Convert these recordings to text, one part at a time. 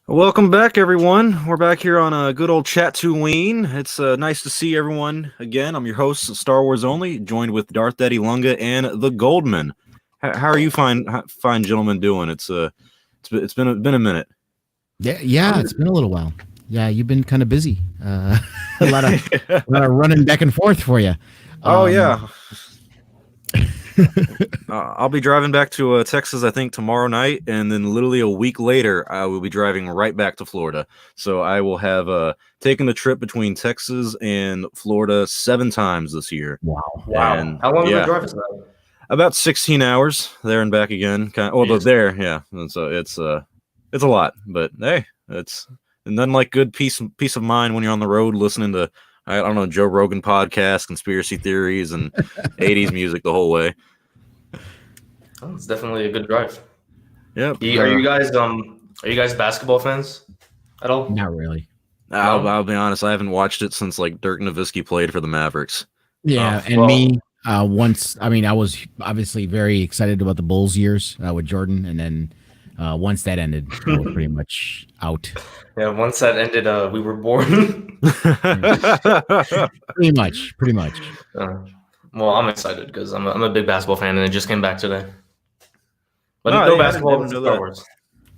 Welcome back, everyone. We're back here on a good old Chatooine. It's nice to see everyone again. I'm your host, Star Wars Only, joined with Darth Daddy Lunga and the Goldman. How are you fine gentlemen doing? It's been a minute. Yeah, it's been a little while. Yeah, you've been kind of busy. A lot of running back and forth for you. Oh yeah. I'll be driving back to Texas, I think, tomorrow night, and then literally a week later, I will be driving right back to Florida. So I will have taken the trip between Texas and Florida 7 times this year. Wow. And, How long of a drive is that? About 16 hours there and back again. There, yeah. And so it's a lot, but hey, it's nothing like good peace of mind when you're on the road listening to, I don't know, Joe Rogan podcast, conspiracy theories, and 80s music the whole way. Oh, it's definitely a good drive. Yeah. Are you guys basketball fans at all? Not really. I'll be honest, I haven't watched it since like Dirk Nowitzki played for the Mavericks. Yeah, once. I mean, I was obviously very excited about the Bulls years with Jordan, and then once that ended, I was pretty much out. Yeah, once that ended, we were born. Pretty much. Well, I'm excited because I'm a big basketball fan, and it just came back today. But basketball is Star Wars.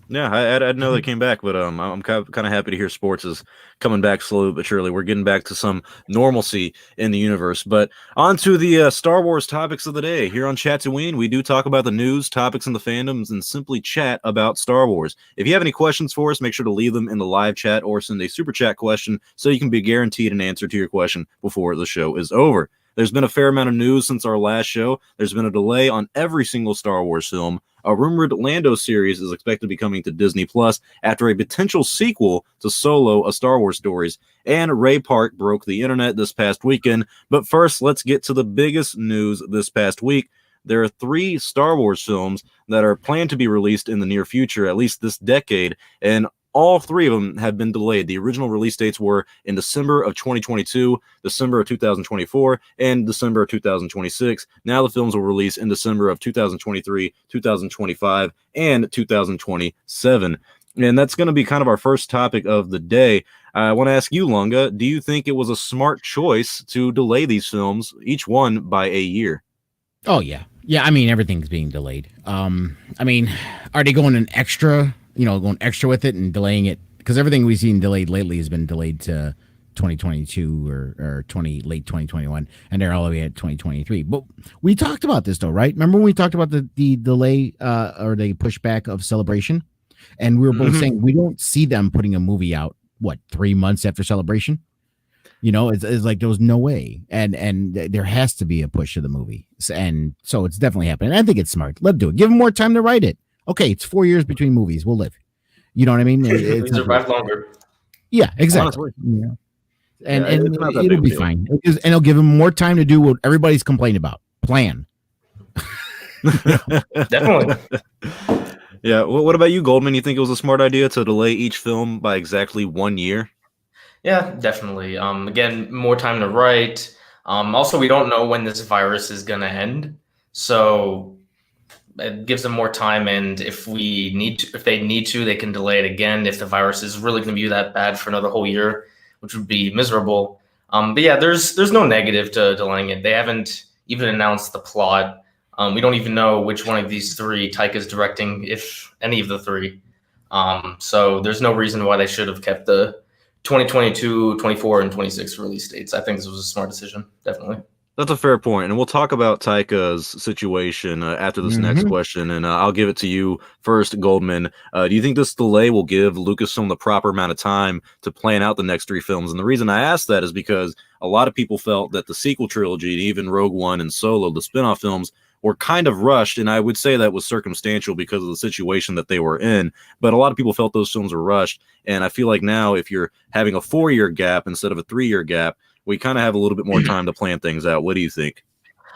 Yeah, I didn't know they came back, but I'm kind of happy to hear sports is coming back slowly but surely. We're getting back to some normalcy in the universe. But on to the Star Wars topics of the day. Here on Chatooine, we do talk about the news, topics in the fandoms, and simply chat about Star Wars. If you have any questions for us, make sure to leave them in the live chat or send a super chat question so you can be guaranteed an answer to your question before the show is over. There's been a fair amount of news since our last show. There's been a delay on every single Star Wars film. A rumored Lando series is expected to be coming to Disney Plus after a potential sequel to Solo: A Star Wars Stories. And Ray Park broke the internet this past weekend. But first, let's get to the biggest news this past week. There are 3 Star Wars films that are planned to be released in the near future, at least this decade, and all 3 of them have been delayed. The original release dates were in December of 2022, December of 2024, and December of 2026. Now the films will release in December of 2023, 2025, and 2027. And that's going to be kind of our first topic of the day. I want to ask you, Lunga, do you think it was a smart choice to delay these films, each one by a year? Oh, yeah. Yeah, I mean, everything's being delayed. I mean, are they going going extra with it and delaying it? Because everything we've seen delayed lately has been delayed to 2022 or late 2021, and they're all the way at 2023. But we talked about this, though, right? Remember when we talked about the delay or the pushback of Celebration? And we were both saying we don't see them putting a movie out, 3 months after Celebration? It's like there was no way, and there has to be a push to the movie, and so it's definitely happening. I think it's smart. Let them do it. Give them more time to write it. Okay, it's 4 years between movies. We'll live. You know what I mean? It's survive longer. Yeah, exactly. Yeah. And it'll be fine. And it'll give them more time to do what everybody's complaining about. Plan. Definitely. Yeah. Well, what about you, Goldman? You think it was a smart idea to delay each film by exactly 1 year? Yeah, definitely. Again, more time to write. Also, we don't know when this virus is going to end. So it gives them more time, and if they need to, they can delay it again if the virus is really going to be that bad for another whole year, which would be miserable. But yeah, there's no negative to delaying it. They haven't even announced the plot. We don't even know which one of these 3 Taika's directing, if any of the 3. So there's no reason why they should have kept the 2022, 24, and 26 release dates. I think this was a smart decision, definitely. That's a fair point, and we'll talk about Taika's situation after this next question, and I'll give it to you first, Goldman. Do you think this delay will give Lucasfilm the proper amount of time to plan out the next 3 films? And the reason I ask that is because a lot of people felt that the sequel trilogy, even Rogue One and Solo, the spin-off films, were kind of rushed, and I would say that was circumstantial because of the situation that they were in, but a lot of people felt those films were rushed, and I feel like now if you're having a 4-year gap instead of a 3-year gap, we kind of have a little bit more time to plan things out. What do you think?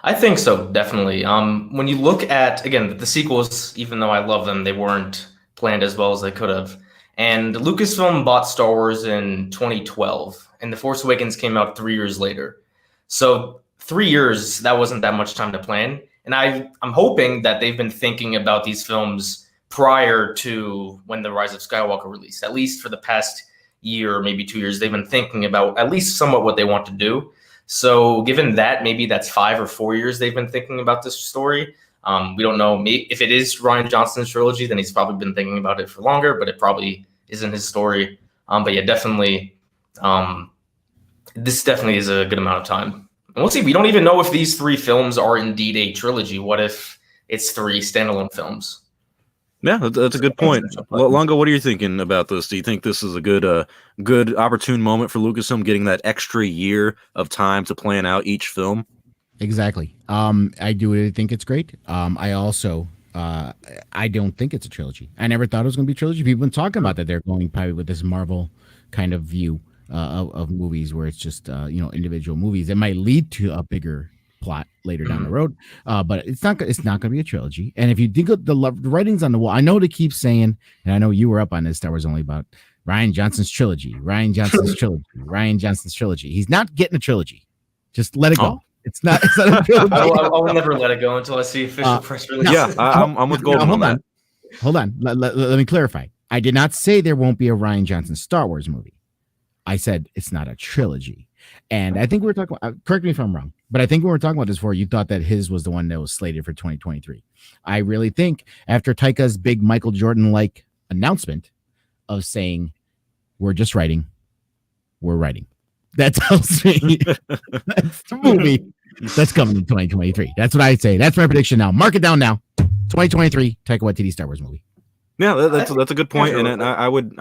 I think so, definitely. When you look at, again, the sequels, even though I love them, they weren't planned as well as they could have. And Lucasfilm bought Star Wars in 2012, and The Force Awakens came out 3 years later. So 3 years, that wasn't that much time to plan. And I'm hoping that they've been thinking about these films prior to when the Rise of Skywalker released. At least for the past year or maybe 2 years, they've been thinking about at least somewhat what they want to do. So given that, maybe that's 5 or 4 years they've been thinking about this story. We don't know if it is Rian Johnson's trilogy, then he's probably been thinking about it for longer, but it probably isn't his story. But yeah, definitely, this definitely is a good amount of time. And we'll see. We don't even know if these 3 films are indeed a trilogy. What if it's 3 standalone films? Yeah, that's a good point. Lunga, what are you thinking about this? Do you think this is a good opportune moment for Lucasfilm getting that extra year of time to plan out each film? Exactly. I do think it's great. I also I don't think it's a trilogy. I never thought it was going to be a trilogy. People have been talking about that they're going probably with this Marvel kind of view of movies where it's just individual movies. It might lead to a bigger plot later down the road, but it's not going to be a trilogy. And if you dig up the writings on the wall, I know they keep saying, and I know you were up on this Star Wars Only about Rian Johnson's trilogy. He's not getting a trilogy. Just let it go. It's not a trilogy. I'll never let it go until I see official press release. Yeah, I'm with Golden on that. Hold on. Let me clarify. I did not say there won't be a Rian Johnson Star Wars movie. I said it's not a trilogy. And I think we were talking about, correct me if I'm wrong, but I think when we were talking about this before, you thought that his was the one that was slated for 2023. I really think after Taika's big Michael Jordan-like announcement of saying, we're just writing, we're writing. That tells me that's the movie that's coming in 2023. That's what I say. That's my prediction now. Mark it down now. 2023 Taika Waititi Star Wars movie. Yeah, that's a good point, and I would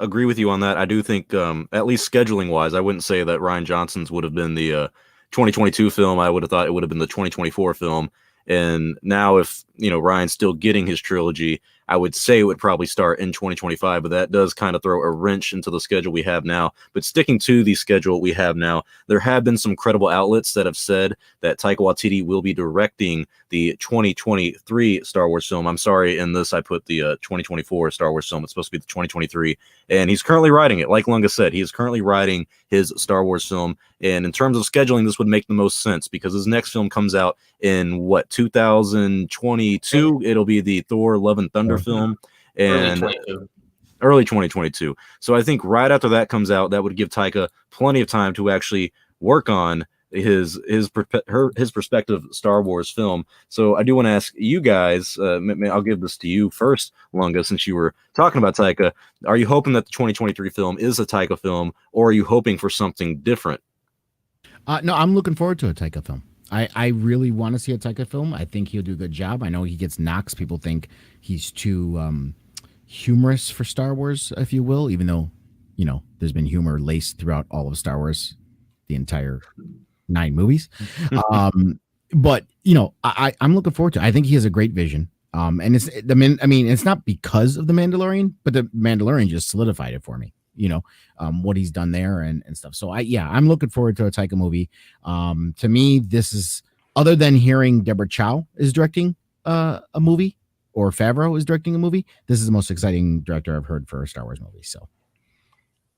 agree with you on that. I do think, at least scheduling wise, I wouldn't say that Rian Johnson's would have been the 2022 film. I would have thought it would have been the 2024 film. And now, if Ryan's still getting his trilogy, I would say it would probably start in 2025. But that does kind of throw a wrench into the schedule we have now. But sticking to the schedule we have now, there have been some credible outlets that have said that Taika Waititi will be directing the 2023 Star Wars film. I'm sorry, in this I put the 2024 Star Wars film. It's supposed to be the 2023, and he's currently writing it. Like Lunga said, he is currently writing his Star Wars film. And in terms of scheduling, this would make the most sense because his next film comes out in 2022. It'll be the Thor: Love and Thunder film, and early 2022. So I think right after that comes out, that would give Taika plenty of time to actually work on his perspective Star Wars film. So I do want to ask you guys, I'll give this to you first, Lunga, since you were talking about Taika. Are you hoping that the 2023 film is a Taika film, or are you hoping for something different? No, I'm looking forward to a Taika film. I really want to see a Taika film. I think he'll do a good job. I know he gets knocks. People think he's too humorous for Star Wars, if you will, even though, there's been humor laced throughout all of Star Wars, the entire 9 movies. But, I'm looking forward to it. I think he has a great vision. And it's not because of The Mandalorian, but The Mandalorian just solidified it for me. What he's done there and stuff. So I'm looking forward to a Taika movie. To me, this is, other than hearing Deborah Chow is directing a movie or Favreau is directing a movie, this is the most exciting director I've heard for a Star Wars movie. So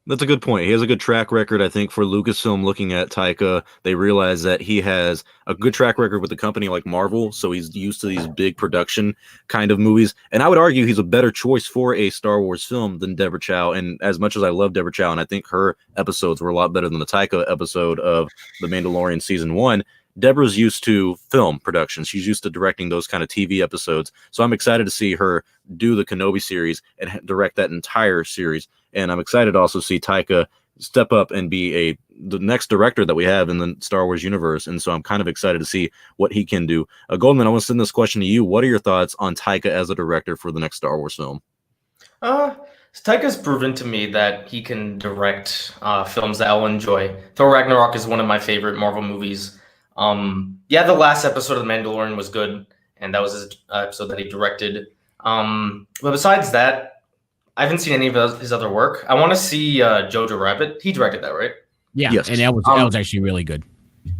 that's a good point. He has a good track record, I think, for Lucasfilm. Looking at Taika, they realize that he has a good track record with a company like Marvel, so he's used to these big production kind of movies. And I would argue he's a better choice for a Star Wars film than Deborah Chow. And as much as I love Deborah Chow, and I think her episodes were a lot better than the Taika episode of The Mandalorian Season 1, Deborah's used to film production. She's used to directing those kind of TV episodes. So I'm excited to see her do the Kenobi series and direct that entire series. And I'm excited to also see Taika step up and be the next director that we have in the Star Wars universe. And so I'm kind of excited to see what he can do. Goldman, I want to send this question to you. What are your thoughts on Taika as a director for the next Star Wars film? Taika's proven to me that he can direct films that I'll enjoy. Thor Ragnarok is one of my favorite Marvel movies. The last episode of The Mandalorian was good, and that was his episode that he directed. But besides that, I haven't seen any of his other work. I want to see Jojo Rabbit. He directed that, right? Yeah, yes. And that was actually really good.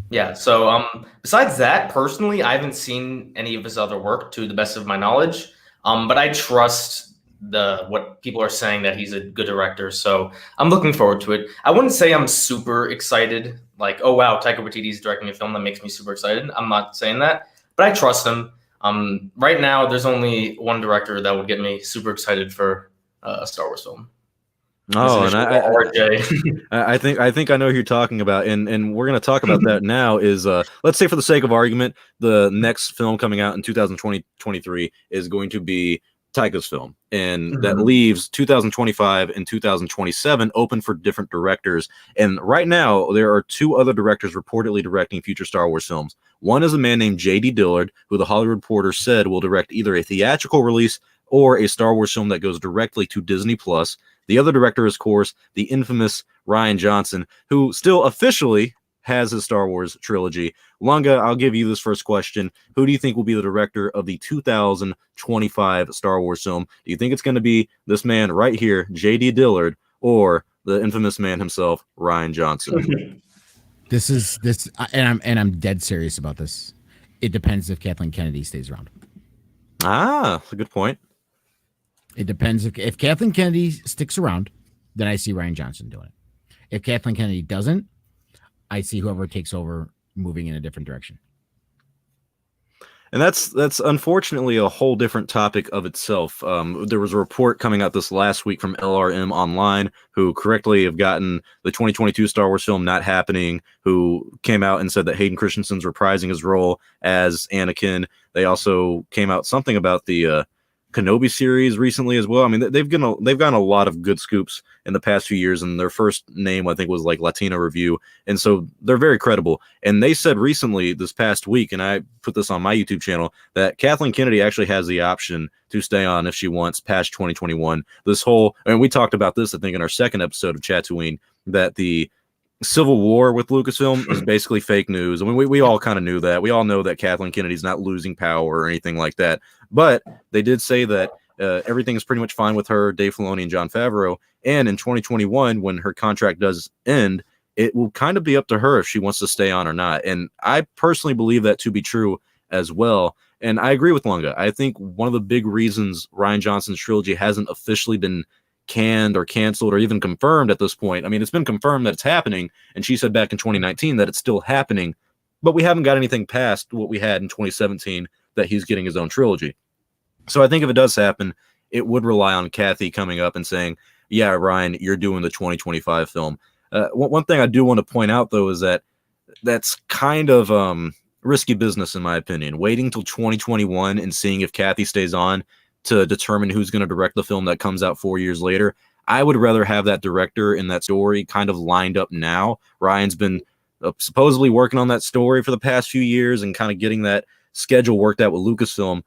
Yeah. So besides that, personally, I haven't seen any of his other work to the best of my knowledge. But I trust what people are saying that he's a good director. So I'm looking forward to it. I wouldn't say I'm super excited. Like, oh wow, Taika Waititi is directing a film that makes me super excited. I'm not saying that, but I trust him. Right now, there's only one director that would get me super excited for a Star Wars film. Oh, and RJ. I think I know who you're talking about, and we're going to talk about that now. Is let's say for the sake of argument, the next film coming out in 2023 is going to be Taika's film, and that leaves 2025 and 2027 open for different directors. And right now, there are two other directors reportedly directing future Star Wars films. One is a man named J.D. Dillard, who the Hollywood Reporter said will direct either a theatrical release or a Star Wars film that goes directly to Disney Plus. The other director is, of course, the infamous Rian Johnson, who still officially has his Star Wars trilogy. Lunga, I'll give you this first question. Who do you think will be the director of the 2025 Star Wars film? Do you think it's going to be this man right here, J.D. Dillard, or the infamous man himself, Rian Johnson? And I'm dead serious about this. It depends if Kathleen Kennedy stays around. Ah, that's a good point. It depends if Kathleen Kennedy sticks around, then I see Rian Johnson doing it. If Kathleen Kennedy doesn't, I see whoever takes over moving in a different direction. And that's unfortunately a whole different topic of itself. There was a report coming out this last week from LRM Online, who correctly have gotten the 2022 Star Wars film not happening, who came out and said that Hayden Christensen's reprising his role as Anakin. They also came out something about the Kenobi series recently as well. I mean, they've gotten a lot of good scoops in the past few years, and their first name I think was like Latino Review, and so they're very credible. And they said recently this past week, and I put this on my YouTube channel, that Kathleen Kennedy actually has the option to stay on if she wants past 2021. And we talked about this I think in our second episode of Chatooine, that the Civil War with Lucasfilm is basically fake news. I mean, we all kind of knew that. We all know that Kathleen Kennedy's not losing power or anything like that. But they did say that everything is pretty much fine with her, Dave Filoni, and Jon Favreau. And in 2021, when her contract does end, it will kind of be up to her if she wants to stay on or not. And I personally believe that to be true as well. And I agree with Lunga. I think one of the big reasons Rian Johnson's trilogy hasn't officially been canned or canceled or even confirmed at this point. I mean, it's been confirmed that it's happening, and she said back in 2019 that it's still happening, but we haven't got anything past what we had in 2017 that he's getting his own trilogy. So I think if it does happen, it would rely on Kathy coming up and saying, yeah, Ryan, you're doing the 2025 film. One thing I do want to point out, though, is that that's kind of risky business, in my opinion. Waiting till 2021 and seeing if Kathy stays on to determine who's going to direct the film that comes out 4 years later. I would rather have that director and that story kind of lined up now. Ryan's been supposedly working on that story for the past few years and kind of getting that schedule worked out with Lucasfilm.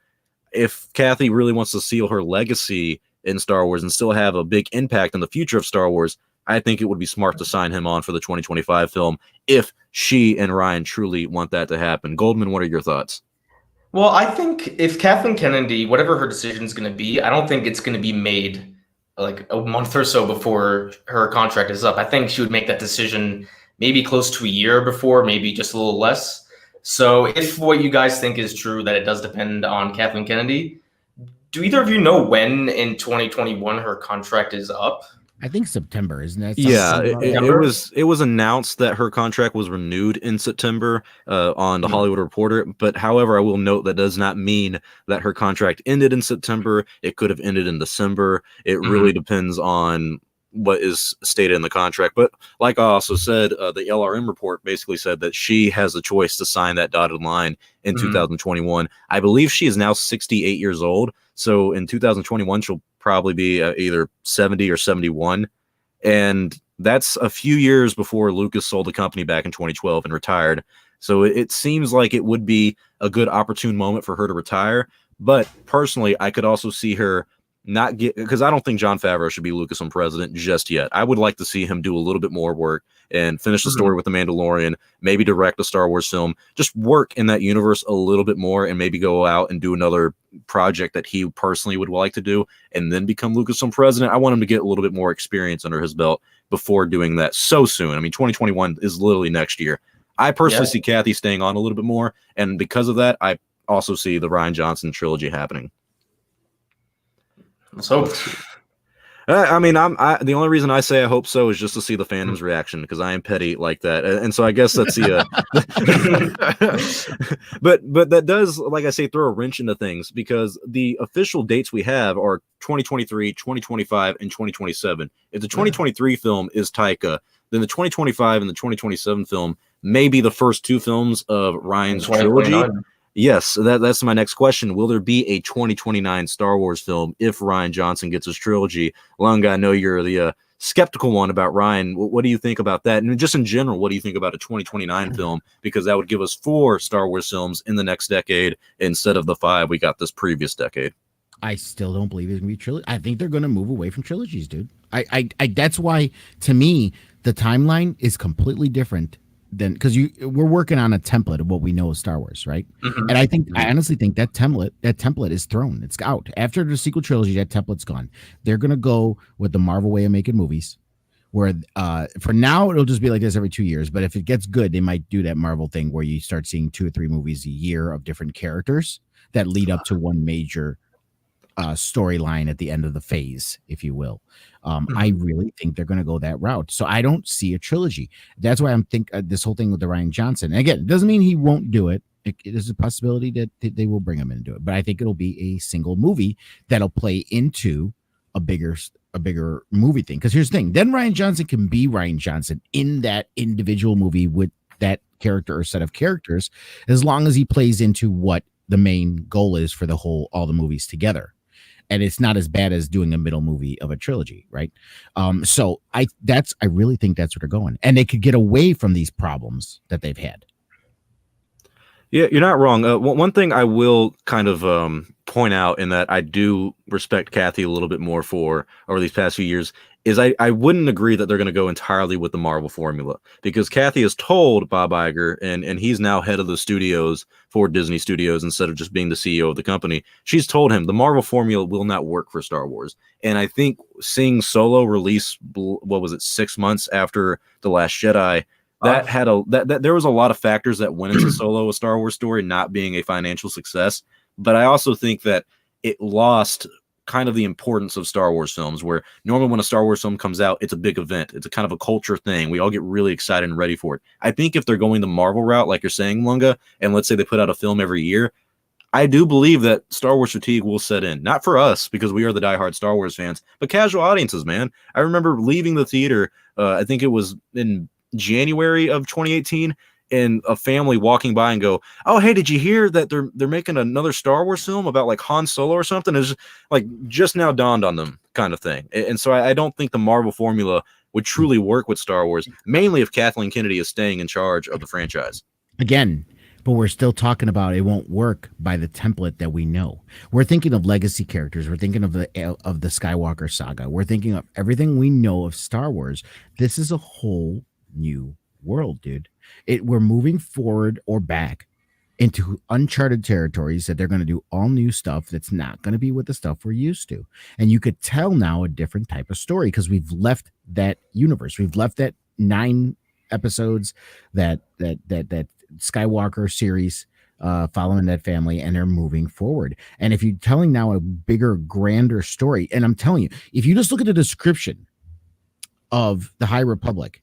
If Kathy really wants to seal her legacy in Star Wars and still have a big impact on the future of Star Wars, I think it would be smart to sign him on for the 2025 film if she and Ryan truly want that to happen. Goldman, what are your thoughts? Well, I think if Kathleen Kennedy, whatever her decision is going to be, I don't think it's going to be made like a month or so before her contract is up. I think she would make that decision maybe close to a year before, maybe just a little less. So if what you guys think is true, that it does depend on Kathleen Kennedy, do either of you know when in 2021 her contract is up? I think September, isn't that? Yeah, it was announced that her contract was renewed in September on the Hollywood Reporter. But however, I will note that does not mean that her contract ended in September. It could have ended in December. It really depends on what is stated in the contract. But like I also said, the LRM report basically said that she has a choice to sign that dotted line in 2021. I believe she is now 68 years old. So in 2021, she'll probably be either 70 or 71. And that's a few years before Lucas sold the company back in 2012 and retired. So it seems like it would be a good opportune moment for her to retire. But personally, I could also see her not get, because I don't think Jon Favreau should be Lucasfilm president just yet. I would like to see him do a little bit more work and finish the story with The Mandalorian, maybe direct a Star Wars film, just work in that universe a little bit more, and maybe go out and do another project that he personally would like to do, and then become Lucasfilm president. I want him to get a little bit more experience under his belt before doing that so soon. I mean, 2021 is literally next year. I personally see Kathy staying on a little bit more, and because of that, I also see the Rian Johnson trilogy happening. So I mean, the only reason I say I hope so is just to see the fandom's reaction because I am petty like that, and so I guess that's the. But that does, like I say, throw a wrench into things because the official dates we have are 2023, 2025, and 2027. If the 2023 film is Taika, then the 2025 and the 2027 film may be the first two films of Ryan's trilogy. Yes, that's my next question. Will there be a 2029 Star Wars film if Rian Johnson gets his trilogy? Lunga, I know you're the skeptical one about Ryan. What do you think about that? And just in general, what do you think about a 2029 film? Because that would give us 4 Star Wars films in the next decade instead of the 5 we got this previous decade. I still don't believe it's gonna be trilogy. I think they're gonna move away from trilogies, dude. I that's why, to me, the timeline is completely different than, because we're working on a template of what we know of Star Wars, right? And I honestly think that template is thrown. It's out after the sequel trilogy. That template's gone. They're gonna go with the Marvel way of making movies, where for now it'll just be like this every 2 years. But if it gets good, they might do that Marvel thing where you start seeing 2 or 3 movies a year of different characters that lead up to one major storyline at the end of the phase, if you will. I really think they're going to go that route. So I don't see a trilogy. That's why I'm this whole thing with the Rian Johnson. And again, it doesn't mean he won't do it. It is a possibility that they will bring him in and do it. But I think it'll be a single movie that'll play into a bigger movie thing. Because here's the thing: then Rian Johnson can be Rian Johnson in that individual movie with that character or set of characters, as long as he plays into what the main goal is for all the movies together. And it's not as bad as doing a middle movie of a trilogy, right? So I really think that's where they're going, and they could get away from these problems that they've had. Yeah, you're not wrong. One thing I will kind of point out, in that I do respect Kathy a little bit more for over these past few years, is I wouldn't agree that they're going to go entirely with the Marvel formula, because Kathy has told Bob Iger, and he's now head of the studios for Disney Studios instead of just being the CEO of the company. She's told him the Marvel formula will not work for Star Wars. And I think seeing Solo release, 6 months after The Last Jedi, that had there was a lot of factors that went into Solo, a Star Wars story, not being a financial success. But I also think that it lost kind of the importance of Star Wars films, where normally when a Star Wars film comes out, it's a big event. It's a kind of a culture thing. We all get really excited and ready for it. I think if they're going the Marvel route, like you're saying, Lunga, and let's say they put out a film every year, I do believe that Star Wars fatigue will set in. Not for us, because we are the diehard Star Wars fans, but casual audiences, man. I remember leaving the theater, I think it was in January of 2018, and a family walking by and go, "Oh, hey, did you hear that they're making another Star Wars film about like Han Solo or something?" It's like just now dawned on them, kind of thing. And so I don't think the Marvel formula would truly work with Star Wars, mainly if Kathleen Kennedy is staying in charge of the franchise. Again, but we're still talking about it won't work by the template that we know. We're thinking of legacy characters. We're thinking of the Skywalker saga. We're thinking of everything we know of Star Wars. This is a whole new world, dude. We're moving forward or back into uncharted territories that they're going to do all new stuff that's not going to be with the stuff we're used to. And you could tell now a different type of story because we've left that universe. We've left that 9 episodes, that Skywalker series following that family, and they're moving forward. And if you're telling now a bigger, grander story, and I'm telling you, if you just look at the description of the High Republic,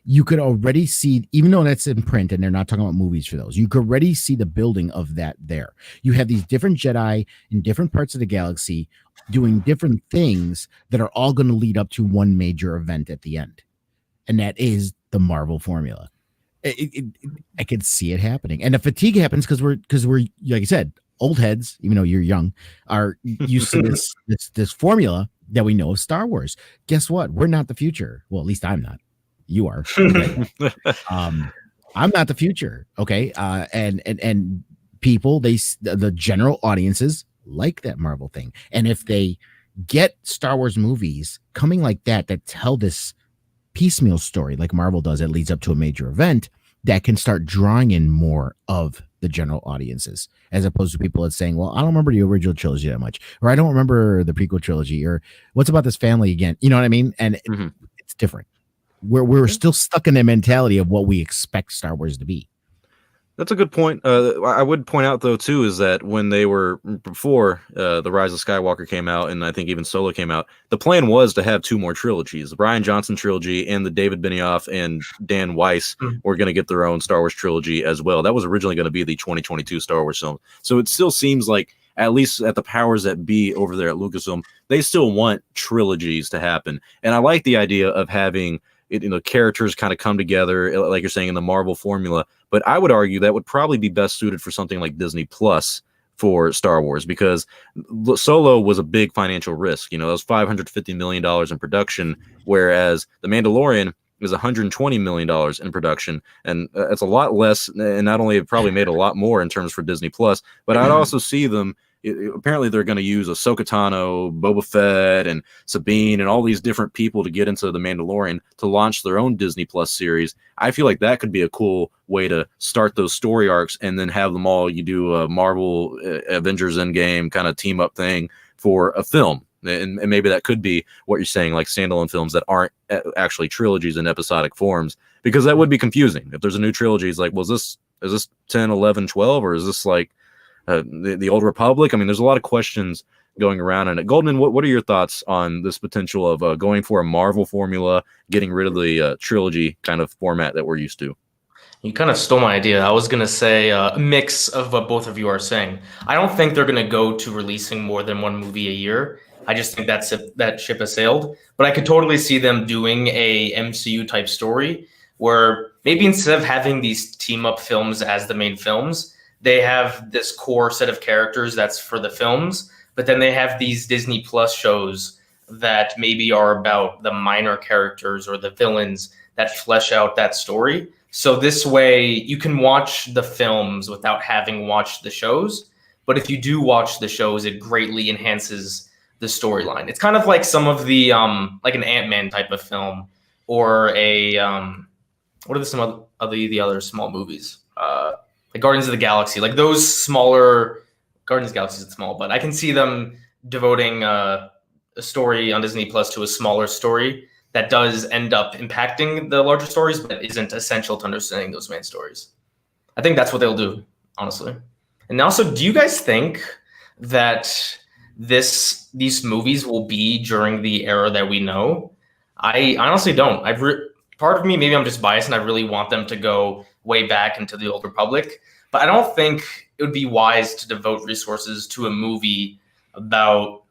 you could already see, even though that's in print and they're not talking about movies for those, you could already see the building of that there. You have these different Jedi in different parts of the galaxy doing different things that are all going to lead up to one major event at the end. And that is the Marvel formula. I could see it happening. And the fatigue happens because we're, like I said, old heads, even though you're young, are used to this formula that we know of Star Wars. Guess what? We're not the future. Well, at least I'm not. You are. I'm not the future. Okay. And people, the general audiences like that Marvel thing. And if they get Star Wars movies coming like that tell this piecemeal story like Marvel does, that leads up to a major event, that can start drawing in more of the general audiences, as opposed to people that's saying, well, I don't remember the original trilogy that much, or I don't remember the prequel trilogy, or what's about this family again? You know what I mean? And it's different. We're still stuck in the mentality of what we expect Star Wars to be. That's a good point. I would point out though too is that when they were before the Rise of Skywalker came out, and I think even Solo came out, the plan was to have two more trilogies: the Bryan Johnson trilogy and the David Benioff and Dan Weiss were going to get their own Star Wars trilogy as well. That was originally going to be the 2022 Star Wars film. So it still seems like, at least at the powers that be over there at Lucasfilm, they still want trilogies to happen. And I like the idea of having characters kind of come together, like you're saying, in the Marvel formula. But I would argue that would probably be best suited for something like Disney Plus for Star Wars, because Solo was a big financial risk. It was $550 million in production, whereas The Mandalorian is $120 million in production, and it's a lot less. And not only it probably made a lot more in terms for Disney Plus, but I'd also see them. Apparently, they're going to use Ahsoka Tano, Boba Fett, and Sabine, and all these different people to get into The Mandalorian to launch their own Disney Plus series. I feel like that could be a cool way to start those story arcs, and then have them all. You do a Marvel Avengers Endgame kind of team up thing for a film. And maybe that could be what you're saying, like standalone films that aren't actually trilogies in episodic forms, because that would be confusing. If there's a new trilogy, it's like, well, is this 10, 11, 12, or is this like the Old Republic? I mean, there's a lot of questions going around. And Goldman, what are your thoughts on this potential of going for a Marvel formula, getting rid of the trilogy kind of format that we're used to? You kind of stole my idea. I was going to say a mix of what both of you are saying. I don't think they're going to go to releasing more than one movie a year. I just think that ship has sailed. But I could totally see them doing a MCU type story where maybe instead of having these team up films as the main films, they have this core set of characters that's for the films, but then they have these Disney Plus shows that maybe are about the minor characters or the villains that flesh out that story. So this way you can watch the films without having watched the shows. But if you do watch the shows, it greatly enhances the storyline. It's kind of like some of the, like an Ant-Man type of film, or a, what are some of the other small movies? Like Guardians of the Galaxy, like those smaller. Guardians of the Galaxy is small, but I can see them devoting a story on Disney Plus to a smaller story that does end up impacting the larger stories, but isn't essential to understanding those main stories. I think that's what they'll do, honestly. And also, do you guys think that these movies will be during the era that we know? I honestly don't. Part of me, maybe I'm just biased, and I really want them to go way back into the Old Republic. But I don't think it would be wise to devote resources to a movie about,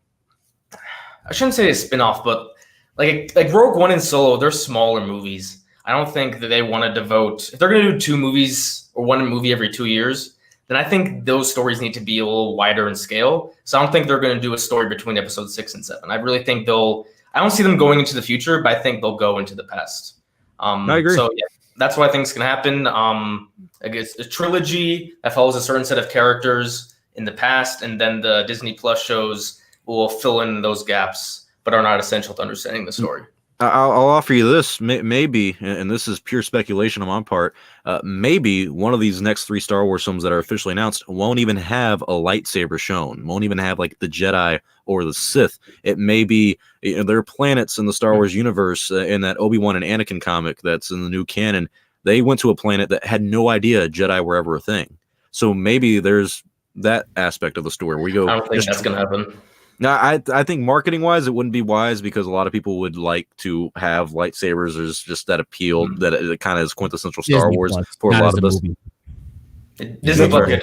I shouldn't say a spin-off, but like Rogue One and Solo, they're smaller movies. I don't think that they want to devote, if they're going to do 2 movies or 1 movie every 2 years, then I think those stories need to be a little wider in scale. So I don't think they're going to do a story between episodes 6 and 7. I really think I don't see them going into the future, but I think they'll go into the past. I agree. So yeah, that's what I think is going to happen. I guess a trilogy that follows a certain set of characters in the past, and then the Disney Plus shows will fill in those gaps, but are not essential to understanding the story. I'll offer you this, maybe, and this is pure speculation on my part, maybe one of these next 3 Star Wars films that are officially announced won't even have a lightsaber shown, won't even have like the Jedi or the Sith. It may be, there are planets in the Star Wars universe, in that Obi-Wan and Anakin comic that's in the new canon. They went to a planet that had no idea Jedi were ever a thing. So maybe there's that aspect of the story where we go. I don't think that's going to happen. Now, I think marketing-wise, it wouldn't be wise, because a lot of people would like to have lightsabers. There's just that appeal that it kind of is quintessential Star Disney Wars Plus, for a not lot as of a this. movie. Disney Plus.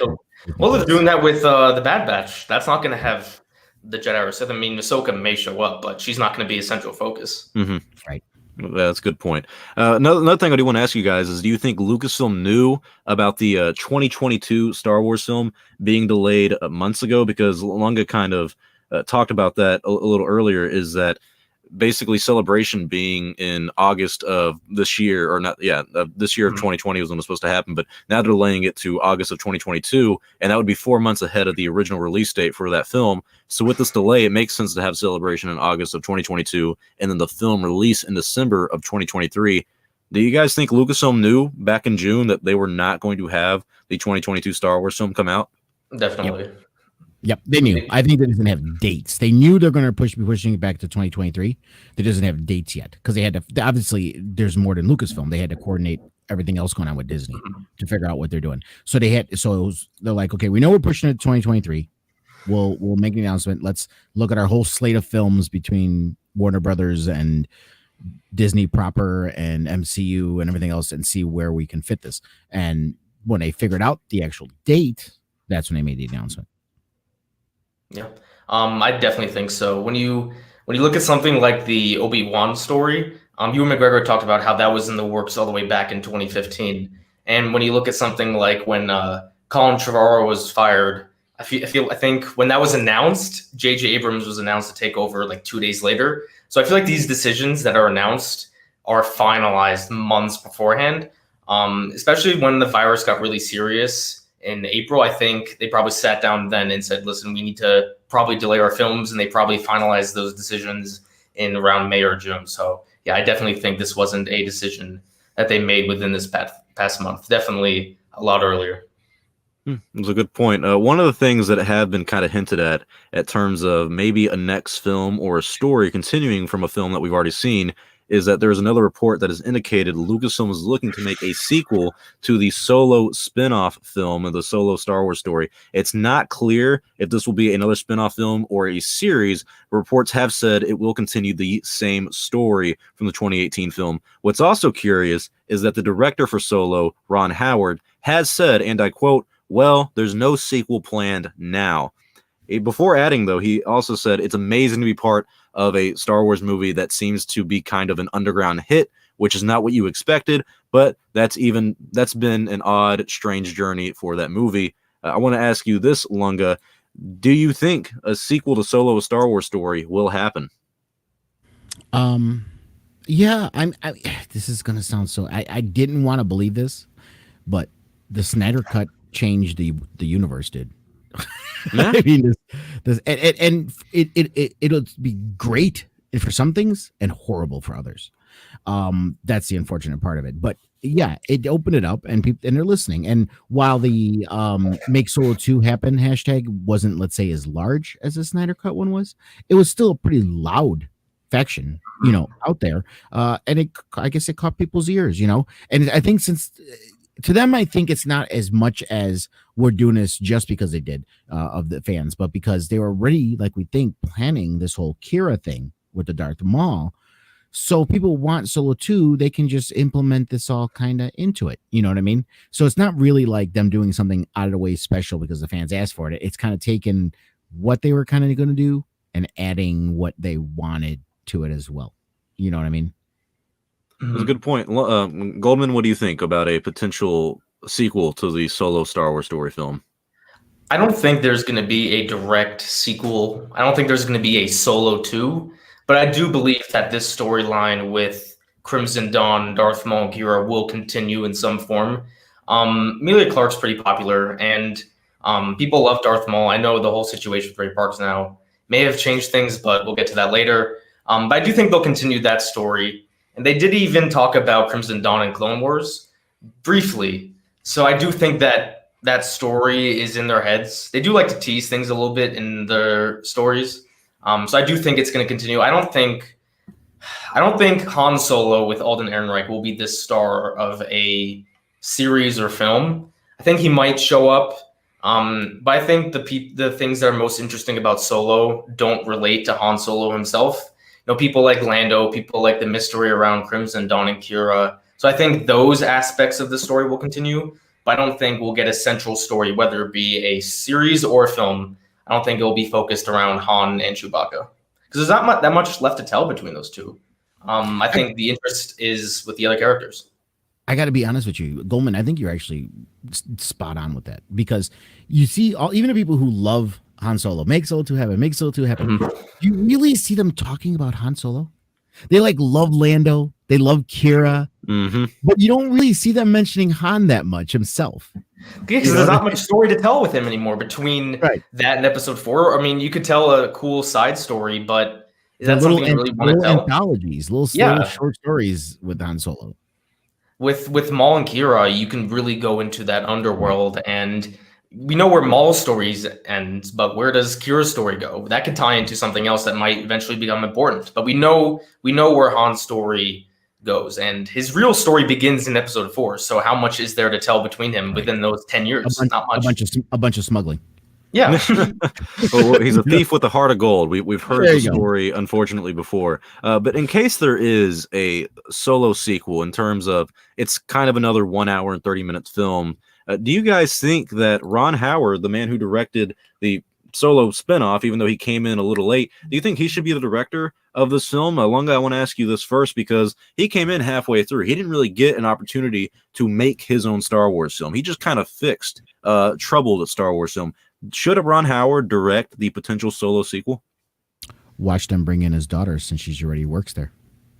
Well, they're doing that with the Bad Batch. That's not going to have the Jedi or Sith. I mean, Ahsoka may show up, but she's not going to be a central focus. Mm-hmm. Right. That's a good point. Another thing I do want to ask you guys is, do you think Lucasfilm knew about the 2022 Star Wars film being delayed months ago? Because Lunga kind of talked about that a little earlier, is that basically Celebration being in August of this year, or not, this year of 2020 was when it was supposed to happen, but now they're delaying it to August of 2022, and that would be 4 months ahead of the original release date for that film. So with this delay, it makes sense to have Celebration in August of 2022, and then the film release in December of 2023. Do you guys think Lucasfilm knew back in June that they were not going to have the 2022 Star Wars film come out? Definitely. Yep, they knew. I think they doesn't have dates. They knew they're going to be pushing it back to 2023. They doesn't have dates yet, because they had to. Obviously, there's more than Lucasfilm. They had to coordinate everything else going on with Disney Mhm. to figure out what they're doing. So they're like, okay, we know we're pushing it to 2023. We'll make an announcement. Let's look at our whole slate of films between Warner Brothers and Disney proper and MCU and everything else and see where we can fit this. And when they figured out the actual date, that's when they made the announcement. Yeah, I definitely think so. When you look at something like the Obi-Wan story, Ewan McGregor talked about how that was in the works all the way back in 2015. And when you look at something like when Colin Trevorrow was fired, I think when that was announced, J.J. Abrams was announced to take over like 2 days later. So I feel like these decisions that are announced are finalized months beforehand. Especially when the virus got really serious in April, I think they probably sat down then and said, listen, we need to probably delay our films, and they probably finalized those decisions in around May or June. So yeah, I definitely think this wasn't a decision that they made within this past month. Definitely a lot earlier. That's a good point. One of the things that have been kind of hinted at terms of maybe a next film or a story continuing from a film that we've already seen, is that there's another report that has indicated Lucasfilm is looking to make a sequel to the Solo spin-off film of the Solo Star Wars story. It's not clear if this will be another spin-off film or a series. Reports have said it will continue the same story from the 2018 film. What's also curious is that the director for Solo, Ron Howard, has said, and I quote, "Well, there's no sequel planned now." Before adding, though, he also said it's amazing to be part of a Star Wars movie that seems to be kind of an underground hit, which is not what you expected, but that's been an odd, strange journey for that movie. I want to ask you this, Lunga. Do you think a sequel to Solo, a Star Wars story, will happen? Yeah, this is gonna sound so. I didn't want to believe this, but the Snyder Cut changed the universe. Did Yeah. I mean this and it'll be great for some things and horrible for others. That's the unfortunate part of it. But yeah, it opened it up and people and they're listening. And while the Make Solo 2 happen hashtag wasn't, let's say, as large as the Snyder Cut one was, it was still a pretty loud faction, out there. And I guess it caught people's ears, And I think since to them, I think it's not as much as we're doing this just because they did of the fans, but because they were already, like we think, planning this whole Kira thing with the Darth Maul. So people want Solo 2, they can just implement this all kind of into it. You know what I mean? So it's not really like them doing something out of the way special because the fans asked for it. It's kind of taking what they were kind of going to do and adding what they wanted to it as well. You know what I mean? That's a good point. Goldman, what do you think about a potential sequel to the Solo Star Wars story film? I don't think there's going to be a direct sequel. I don't think there's going to be a Solo 2, but I do believe that this storyline with Crimson Dawn, Darth Maul, and Kira will continue in some form. Emilia Clarke's pretty popular, and people love Darth Maul. I know the whole situation with Ray Parks now may have changed things, but we'll get to that later. But I do think they'll continue that story. And they did even talk about Crimson Dawn and Clone Wars briefly. So I do think that that story is in their heads. They do like to tease things a little bit in their stories. So I do think it's going to continue. I don't think Han Solo with Alden Ehrenreich will be the star of a series or film. I think he might show up. But I think the things that are most interesting about Solo don't relate to Han Solo himself. People like Lando, people like the mystery around Crimson Dawn and Kira. So I think those aspects of the story will continue, but I don't think we'll get a central story, whether it be a series or a film. I don't think it will be focused around Han and Chewbacca because there's not that much left to tell between those two. I think the interest is with the other characters. I got to be honest with you, Goldman. I think you're actually spot on with that because you see, even the people who love Han Solo, make Solo 2 happen, make Solo 2 happen. Mm-hmm. You really see them talking about Han Solo? They love Lando, they love Kira, but you don't really see them mentioning Han that much himself. Because there's not much story to tell with him anymore between that and Episode 4. I mean, you could tell a cool side story, but is that something you really want to tell? Anthologies, little short stories with Han Solo. With Maul and Kira, you can really go into that underworld, and we know where Maul's stories end, but where does Kira's story go? That could tie into something else that might eventually become important. But we know where Han's story goes. And his real story begins in episode 4. So how much is there to tell between him within those 10 years? Not much. A bunch of smuggling. Yeah. Well, he's a thief with a heart of gold. We've heard the story, unfortunately, before. But in case there is a Solo sequel, in terms of it's kind of another 1 hour and 30 minutes film, do you guys think that Ron Howard, the man who directed the Solo spinoff, even though he came in a little late, do you think he should be the director of this film? Lunga, I want to ask you this first because he came in halfway through. He didn't really get an opportunity to make his own Star Wars film. He just kind of fixed trouble at Star Wars film. Should Ron Howard direct the potential Solo sequel? Watch them bring in his daughter since she's already works there.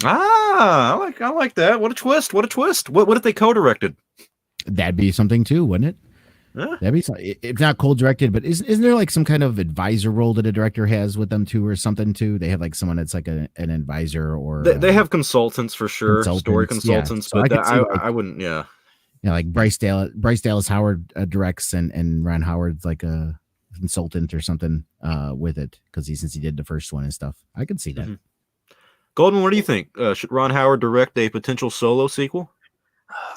I like that. What a twist! What a twist! What if they co-directed? That'd be something too, wouldn't it? Yeah. That'd be, if not co-directed, but isn't there like some kind of advisor role that a director has with them too, or something too? They have like someone that's like an advisor, or they have consultants for sure, story consultants. Yeah. So but I wouldn't, yeah. Yeah, like Bryce Dallas Howard directs, and Ron Howard's like a consultant or something with it since he did the first one and stuff. I could see that. Mm-hmm. Goldman, what do you think? Should Ron Howard direct a potential Solo sequel?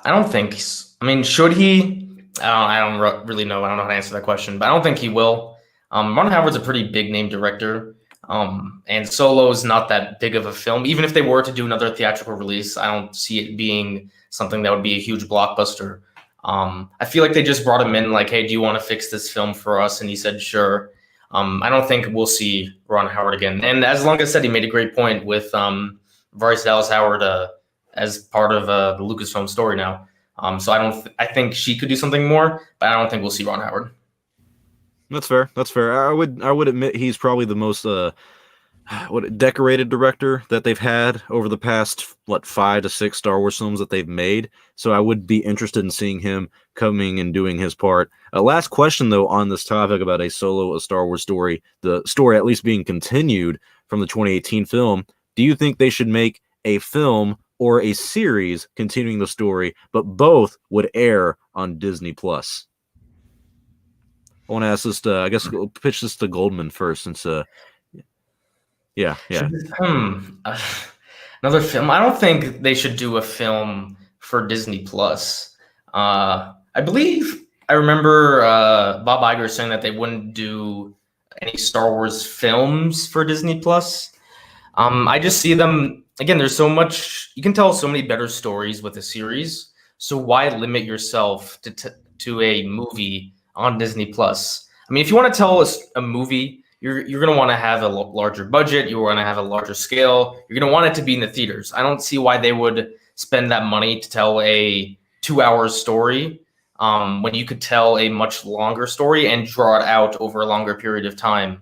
I don't think. I mean, should he? I don't really know. I don't know how to answer that question, but I don't think he will. Ron Howard's a pretty big name director, and Solo is not that big of a film. Even if they were to do another theatrical release, I don't see it being something that would be a huge blockbuster. I feel like they just brought him in like, hey, do you want to fix this film for us? And he said, sure. I don't think we'll see Ron Howard again. And as Lunga said, he made a great point with Bryce Dallas Howard as part of the Lucasfilm story now. So I think she could do something more, but I don't think we'll see Ron Howard. That's fair. That's fair. I would admit he's probably the most decorated director that they've had over the past 5 to 6 Star Wars films that they've made. So I would be interested in seeing him coming and doing his part. Last question though on this topic about a Star Wars story, the story at least being continued from the 2018 film. Do you think they should make a film or a series continuing the story, but both would air on Disney Plus? I want to ask this. I guess we'll pitch this to Goldman first, since. Yeah. Another film. I don't think they should do a film for Disney Plus. I believe I remember Bob Iger saying that they wouldn't do any Star Wars films for Disney Plus. I just see them again. There's so much you can tell, so many better stories with a series. So why limit yourself to a movie on Disney Plus? I mean, if you want to tell us a movie, you're going to want to have a larger budget. You want to have a larger scale. You're going to want it to be in the theaters. I don't see why they would spend that money to tell a 2-hour story when you could tell a much longer story and draw it out over a longer period of time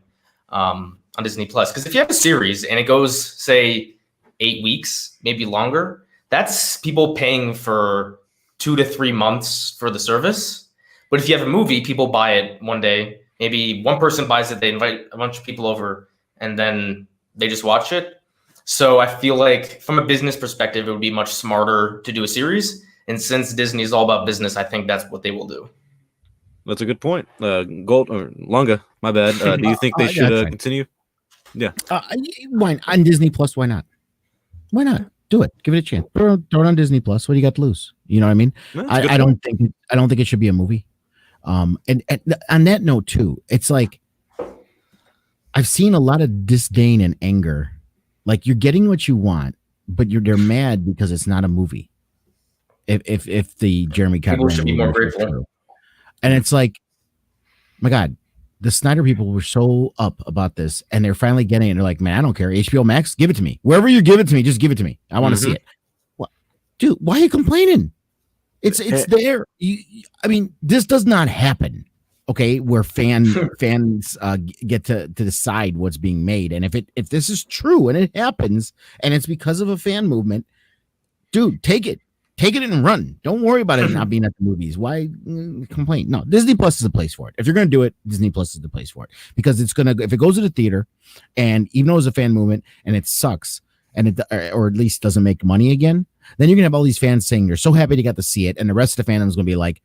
on Disney Plus. Because if you have a series and it goes, say, 8 weeks, maybe longer, that's people paying for 2 to 3 months for the service. But if you have a movie, people buy it one day. Maybe one person buys it, they invite a bunch of people over, and then they just watch it. So I feel like from a business perspective, it would be much smarter to do a series. And since Disney is all about business, I think that's what they will do. That's a good point. Lunga, my bad. Do you think they should continue? Yeah. Why on Disney Plus? Why not? Why not? Do it. Give it a chance. Throw it on Disney Plus. What do you got to lose? You know what I mean? I don't think it should be a movie. And on that note too, it's like I've seen a lot of disdain and anger. Like you're getting what you want, but they're mad because it's not a movie. If the Jeremy Cobb should be more grateful. And it's like, my God, the Snyder people were so up about this, and they're finally getting it. They're like, man, I don't care. HBO Max, give it to me. Wherever you give it to me, just give it to me. I want to see it. What, dude? Why are you complaining? It's there. I mean, this does not happen. Okay, where fans get to decide what's being made, and if this is true and it happens, and it's because of a fan movement, dude, take it and run. Don't worry about it not being at the movies. Why complain? No, Disney Plus is the place for it. If you're gonna do it, Disney Plus is the place for it, because if it goes to the theater, and even though it's a fan movement and it sucks, and or at least doesn't make money again, then you're gonna have all these fans saying they're so happy to get to see it, and the rest of the fandom is gonna be like,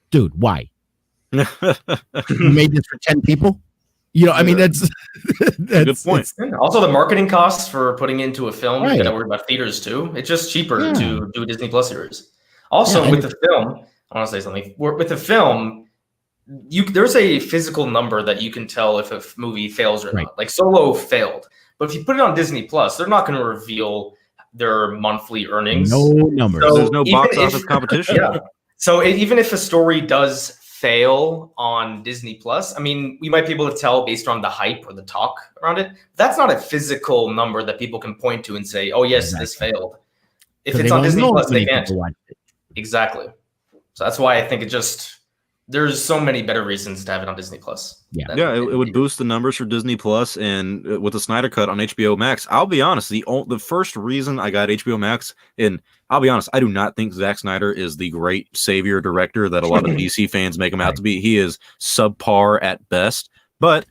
dude, why? You made this for 10 people? You know, I mean, that's good point. Also, the marketing costs for putting it into a film, you got to Right. worry about theaters too. It's just cheaper Yeah. to do a Disney Plus series. Also, Yeah, with the film, I want to say something. With the film, there's a physical number that you can tell if a movie fails or Right. not. Like Solo failed, but if you put it on Disney Plus, they're not going to reveal their monthly earnings. no numbers. So There's no even box if- office competition. Yeah. So even if a story does fail on Disney Plus, I mean, we might be able to tell based on the hype or the talk around it. That's not a physical number that people can point to and say, "Oh yes, this failed." If it's on Disney Plus, they can't. Exactly. So that's why I think there's so many better reasons to have it on Disney Plus. Yeah, it would boost the numbers for Disney Plus, and with the Snyder Cut on HBO Max, I'll be honest, the first reason I got HBO Max, and I'll be honest, I do not think Zack Snyder is the great savior director that a lot of DC fans make him out to be. He is subpar at best, but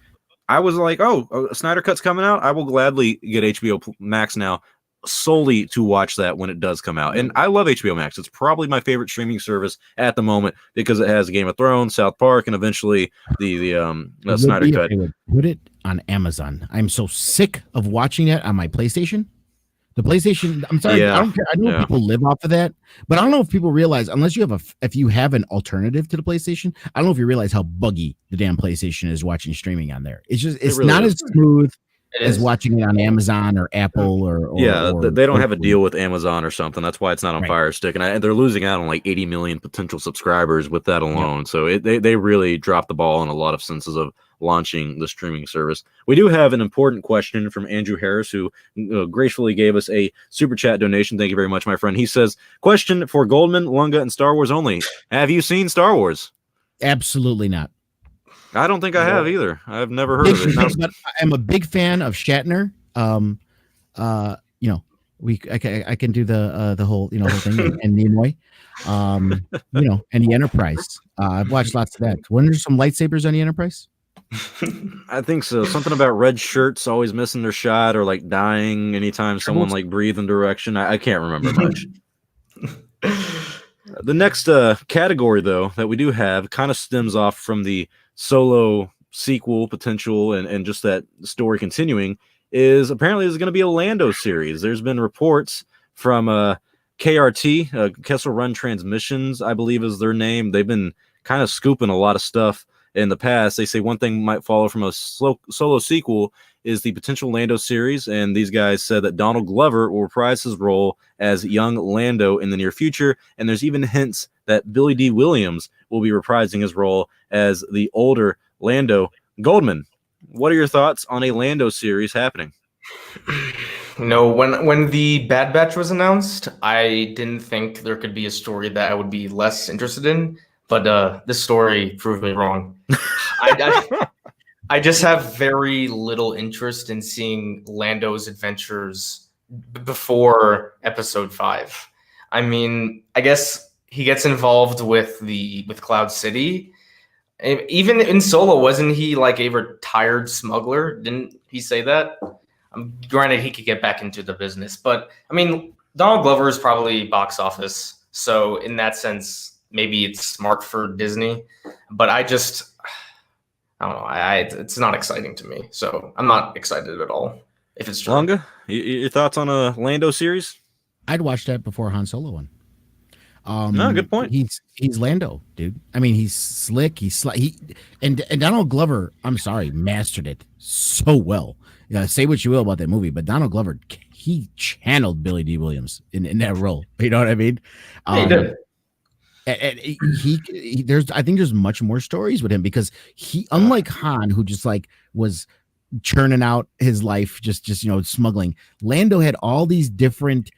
I was like, oh, Snyder Cut's coming out, I will gladly get HBO Max now, solely to watch that when it does come out. And I love HBO Max. It's probably my favorite streaming service at the moment because it has Game of Thrones, South Park, and eventually the Snyder Cut. Put it on Amazon. I'm so sick of watching it on my PlayStation. The PlayStation, I'm sorry, I don't care. I know people live off of that, but I don't know if people realize, unless you have if you have an alternative to the PlayStation, I don't know if you realize how buggy the damn PlayStation is watching streaming on there. It's really not as smooth as watching it on Amazon or Apple or they don't have a deal with Amazon or something. That's why it's not on Fire Stick, and they're losing out on like 80 million potential subscribers with that alone. So they really dropped the ball in a lot of senses of launching the streaming service. We do have an important question from Andrew Harris, who gracefully gave us a super chat donation. Thank you very much, my friend. He says, question for Goldman, Lunga, and Star Wars Only. Have you seen Star Wars? Absolutely not. I don't think I have either. I've never heard of it. But I'm a big fan of Shatner. You know, I can do the whole whole thing and Nimoy. You know, and the Enterprise. I've watched lots of that. When there's some lightsabers on the Enterprise? I think so. Something about red shirts always missing their shot or like dying anytime someone like breathes in direction. I can't remember much. The next category, though, that we do have kind of stems off from the Solo sequel potential and just that story continuing is apparently there's going to be a Lando series. There's been reports from KRT, Kessel Run Transmissions, I believe is their name. They've been kind of scooping a lot of stuff in the past. They say one thing might follow from a Solo sequel is the potential Lando series, and these guys said that Donald Glover will reprise his role as young Lando in the near future, and there's even hints that Billy D. Williams will be reprising his role as the older Lando. Goldman, what are your thoughts on a Lando series happening? No, when the Bad Batch was announced, I didn't think there could be a story that I would be less interested in, but this story proved me wrong. I just have very little interest in seeing Lando's adventures before Episode 5. I mean, I guess he gets involved with Cloud City. Even in Solo, wasn't he like a retired smuggler? Didn't he say that? Granted, he could get back into the business, but I mean, Donald Glover is probably box office, so in that sense, maybe it's smart for Disney. But I don't know. It's not exciting to me, so I'm not excited at all. If it's true. Lunga, your thoughts on a Lando series? I'd watch that before Han Solo one. No, good point. He's Lando, dude. I mean, he's slick. And Donald Glover, I'm sorry, mastered it so well. Yeah, say what you will about that movie, but Donald Glover, he channeled Billy D. Williams in that role. You know what I mean? He did. And I think there's much more stories with him because he, unlike Han, who just like was churning out his life, just smuggling. Lando had all these different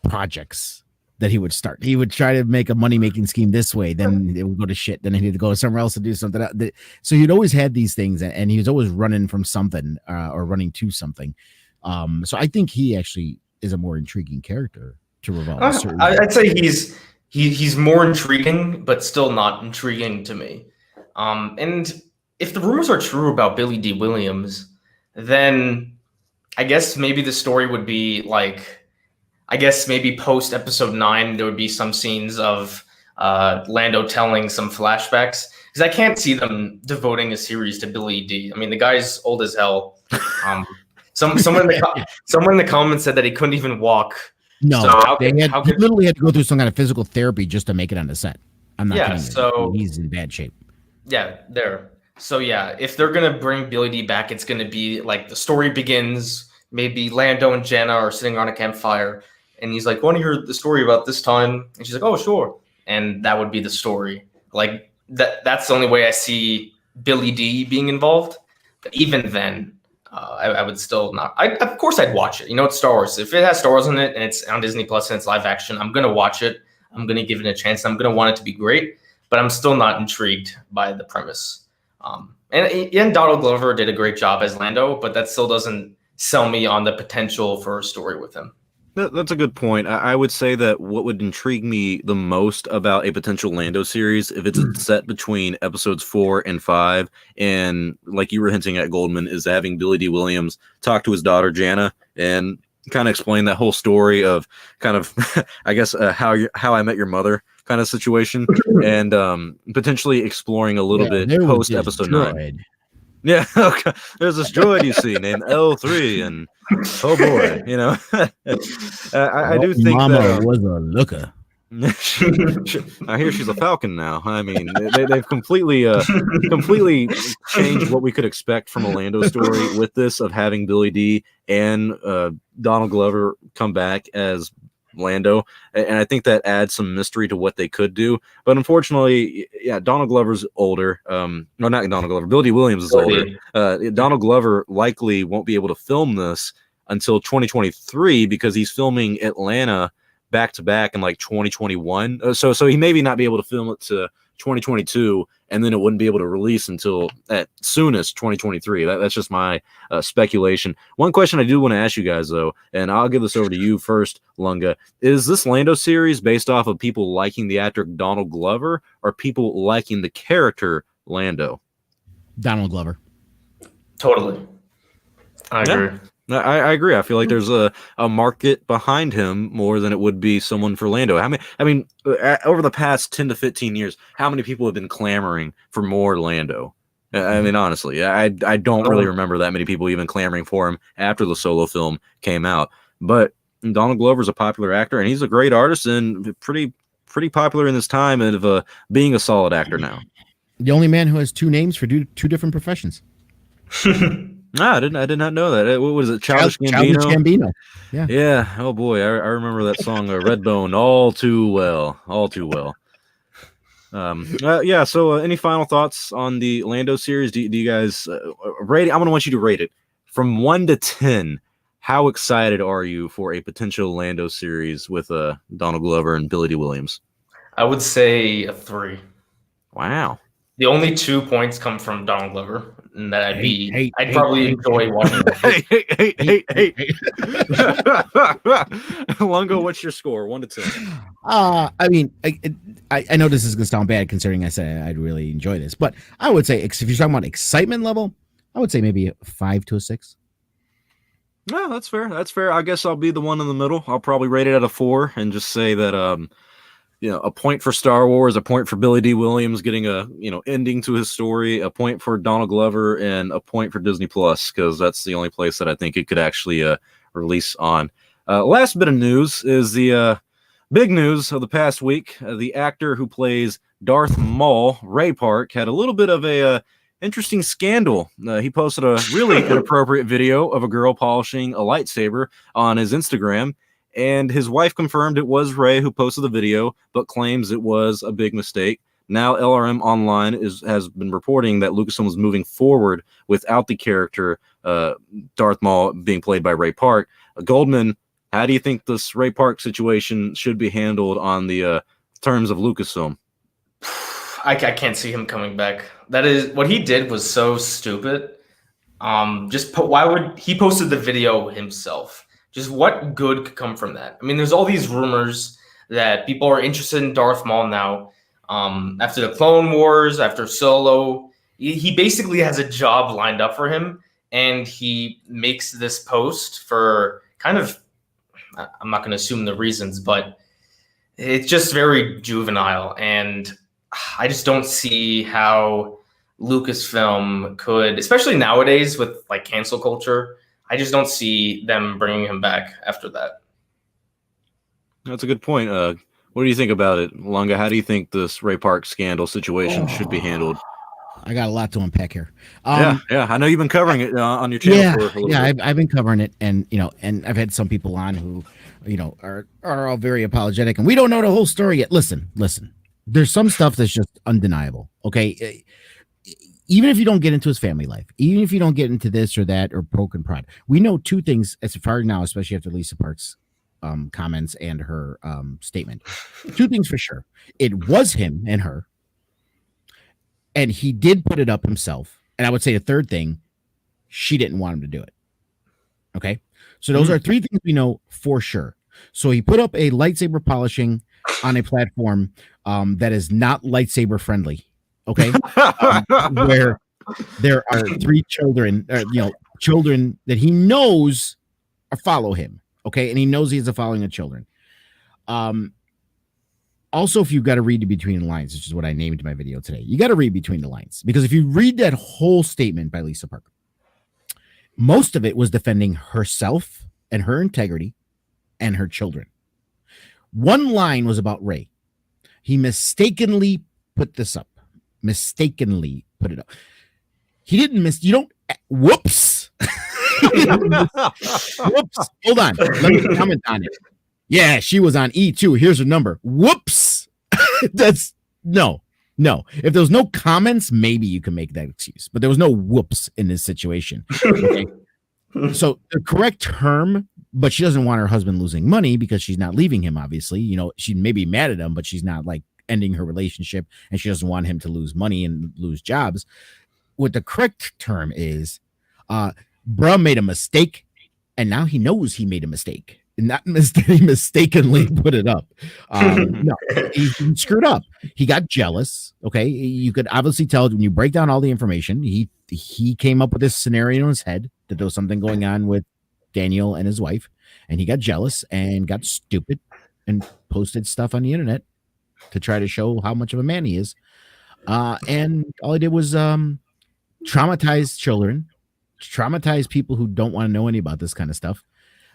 projects that he would start. He would try to make a money-making scheme this way, then it would go to shit. Then he'd go somewhere else to do something else. So he'd always had these things, and he was always running from something or running to something. So I think he actually is a more intriguing character to revolve. I'd say he's more intriguing, but still not intriguing to me. And if the rumors are true about Billy D. Williams, then I guess maybe the story would be like, I guess maybe post episode 9, there would be some scenes of Lando telling some flashbacks. because I can't see them devoting a series to Billy D. I mean, the guy's old as hell. Someone in the comments said that he couldn't even walk. No, So he literally had to go through some kind of physical therapy just to make it on the set. I'm not kidding. So he's in bad shape. Yeah, there. So yeah, if they're gonna bring Billy D back, it's gonna be like the story begins. Maybe Lando and Jenna are sitting on a campfire, and he's like, "Want to hear the story about this time?" And she's like, "Oh, sure." And that would be the story. Like that's the only way I see Billy D being involved. But even then, I would still not. Of course, I'd watch it. You know, it's Star Wars. If it has Star Wars in it and it's on Disney Plus and it's live action, I'm gonna watch it. I'm gonna give it a chance. I'm gonna want it to be great. But I'm still not intrigued by the premise. And Donald Glover did a great job as Lando, but that still doesn't sell me on the potential for a story with him. That's a good point. I would say that what would intrigue me the most about a potential Lando series, if it's set between episodes 4 and 5, and like you were hinting at, Goldman, is having Billy D. Williams talk to his daughter Jana and kind of explain that whole story of kind of, I guess, how I Met Your Mother kind of situation, and potentially exploring a little bit post episode 9. Yeah, okay. There's this droid you see named L3, and oh boy, you know, I do think Mama that was a looker. I hear she's a Falcon now. I mean, they've completely changed what we could expect from a Lando story with this, of having Billy D and Donald Glover come back as Lando, and I think that adds some mystery to what they could do. But unfortunately, yeah, Donald Glover's older. No, not Donald Glover. Billy D. Williams is older. Donald Glover likely won't be able to film this until 2023 because he's filming Atlanta back to back in like 2021. So he maybe not be able to film it to 2022, and then it wouldn't be able to release until at soonest 2023. That's just my speculation. One question I do want to ask you guys, though, and I'll give this over to you first, Lunga. Is this Lando series based off of people liking the actor Donald Glover, or people liking the character Lando? Donald Glover. Totally. I agree. I agree. I feel like there's a market behind him more than it would be someone for Lando. I mean, over the past 10 to 15 years, how many people have been clamoring for more Lando? I mean, honestly, I don't really remember that many people even clamoring for him after the Solo film came out. But Donald Glover's a popular actor, and he's a great artist and pretty popular in this time of being a solid actor now. The only man who has two names for two different professions. I did not know that. What was it? Childish Gambino? Childish Gambino. Yeah. Yeah. Oh boy, I remember that song, Redbone, all too well. Yeah. So, any final thoughts on the Lando series? Do you guys rate it? I'm gonna want you to rate it from 1 to 10. How excited are you for a potential Lando series with Donald Glover and Billy D. Williams? I would say a 3. Wow. The only 2 points come from Donald Glover, and that I'd probably enjoy watching. Hey. Lungo, what's your score? 1 to 10. I mean, I know this is gonna sound bad considering I said I'd really enjoy this, but I would say if you're talking about excitement level, I would say maybe a 5 to a 6. No, that's fair. I guess I'll be the one in the middle. I'll probably rate it at a 4 and just say that a point for Star Wars, a point for Billy D. Williams getting a ending to his story, a point for Donald Glover, and a point for Disney Plus, because that's the only place that I think it could actually release on. Last bit of news is the big news of the past week. The actor who plays Darth Maul, Ray Park, had a little bit of a interesting scandal. He posted a really inappropriate video of a girl polishing a lightsaber on his Instagram. And his wife confirmed it was Ray who posted the video, but claims it was a big mistake. Now LRM Online has been reporting that Lucasfilm was moving forward without the character Darth Maul being played by Ray Park. Goldman, how do you think this Ray Park situation should be handled on the terms of Lucasfilm? I can't see him coming back. That is what he did was so stupid. Why would he posted the video himself? Just what good could come from that? I mean, there's all these rumors that people are interested in Darth Maul now. After the Clone Wars, after Solo, he basically has a job lined up for him, and he makes this post for kind of, I'm not going to assume the reasons, but it's just very juvenile. And I just don't see how Lucasfilm could, especially nowadays with like cancel culture. I just don't see them bringing him back after that. That's a good point. What do you think about it, Lunga? How do you think this Ray Park scandal situation should be handled? I got a lot to unpack here. Yeah. I know you've been covering it on your channel for a little bit. I've been covering it, and and I've had some people on who, are all very apologetic, and we don't know the whole story yet. Listen. There's some stuff that's just undeniable. Okay, even if you don't get into his family life, even if you don't get into this or that or poke and prod, we know two things as far now, especially after Lisa Parks' comments and her statement. Two things for sure: it was him and her. And he did put it up himself. And I would say the third thing, she didn't want him to do it. Okay. So those are three things we know for sure. So he put up a lightsaber polishing on a platform that is not lightsaber friendly. Okay. Where there are three children, children that he knows follow him. Okay. And he knows he has a following of children. Also, if you've got to read between the lines, which is what I named my video today, you got to read between the lines, because if you read that whole statement by Lisa Parker, most of it was defending herself and her integrity and her children. One line was about Ray. He mistakenly put this up. Mistakenly put it up. He didn't miss. You don't. Whoops. Whoops. Hold on. Let me comment on it. Yeah, she was on E2. Here's her number. Whoops. That's no. If there was no comments, maybe you can make that excuse. But there was no whoops in this situation. Okay. So the correct term, but she doesn't want her husband losing money because she's not leaving him, obviously. She may be mad at him, but she's not like ending her relationship, and she doesn't want him to lose money and lose jobs. What the correct term is, bruh made a mistake, and now he knows he made a mistake. Not mistakenly put it up. No, he screwed up. He got jealous. Okay, you could obviously tell when you break down all the information. He came up with this scenario in his head that there was something going on with Daniel and his wife, and he got jealous and got stupid and posted stuff on the internet to try to show how much of a man he is. And all he did was traumatize children, traumatize people who don't want to know any about this kind of stuff.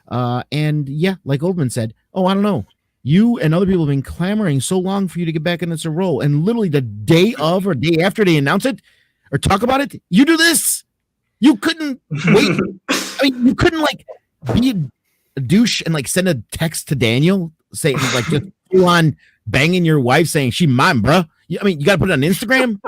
And yeah, like Oldman said, I don't know. You and other people have been clamoring so long for you to get back in this role. And literally the day of or day after they announce it or talk about it, you do this. You couldn't wait. I mean, you couldn't like be a douche and like send a text to Daniel saying like just full on banging your wife saying she mine, bro. I mean, you got to put it on Instagram.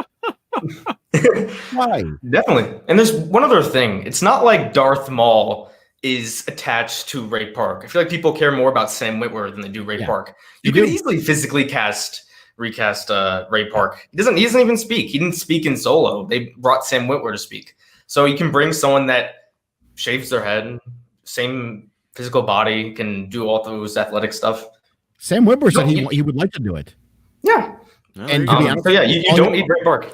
Why? Definitely. And there's one other thing. It's not like Darth Maul is attached to Ray Park. I feel like people care more about Sam Witwer than they do Ray Park. You could easily physically recast Ray Park. He doesn't even speak. He didn't speak in Solo. They brought Sam Witwer to speak. So you can bring someone that shaves their head, same physical body, can do all those athletic stuff. Sam Witwer said he would like to do it. Yeah. And to be honest, so yeah, you don't need Ray Park.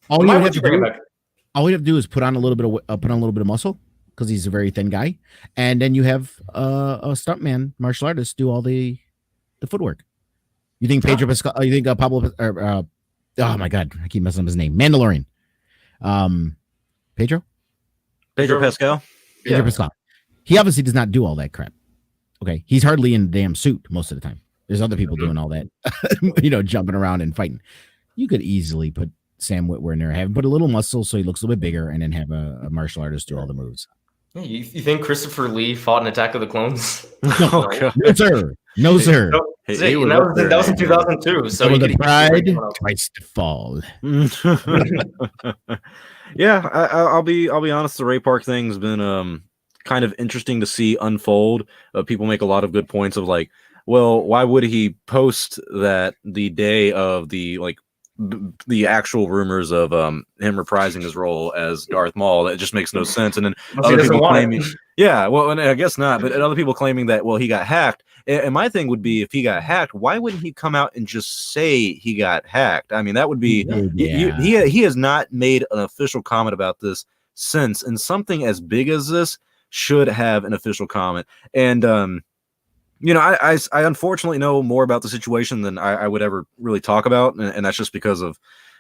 All you have to do is put on a little bit of muscle, because he's a very thin guy, and then you have a stuntman, martial artist, do all the footwork. You think Pedro Pascal? You think Pablo? Oh my God, I keep messing up his name. Mandalorian. Pedro Pascal. Pedro Pascal. He obviously does not do all that crap. Okay, he's hardly in the damn suit most of the time. There's other people doing all that, jumping around and fighting. You could easily put Sam Witwer in there, have him put a little muscle so he looks a little bit bigger, and then have a martial artist do all the moves. You think Christopher Lee fought in Attack of the Clones? No, sir. No, sir. That was in 2002. So the pride twice to fall. Yeah, I'll be honest. The Ray Park thing's been kind of interesting to see unfold. People make a lot of good points of like, well, why would he post that the day of the actual rumors of him reprising his role as Darth Maul? That just makes no sense. And then other people claiming, and I guess not, but other people claiming that, well, he got hacked. And my thing would be, if he got hacked, why wouldn't he come out and just say he got hacked? I mean, that would be, he has not made an official comment about this since, and something as big as this should have an official comment. And I unfortunately know more about the situation than I would ever really talk about, and that's just because of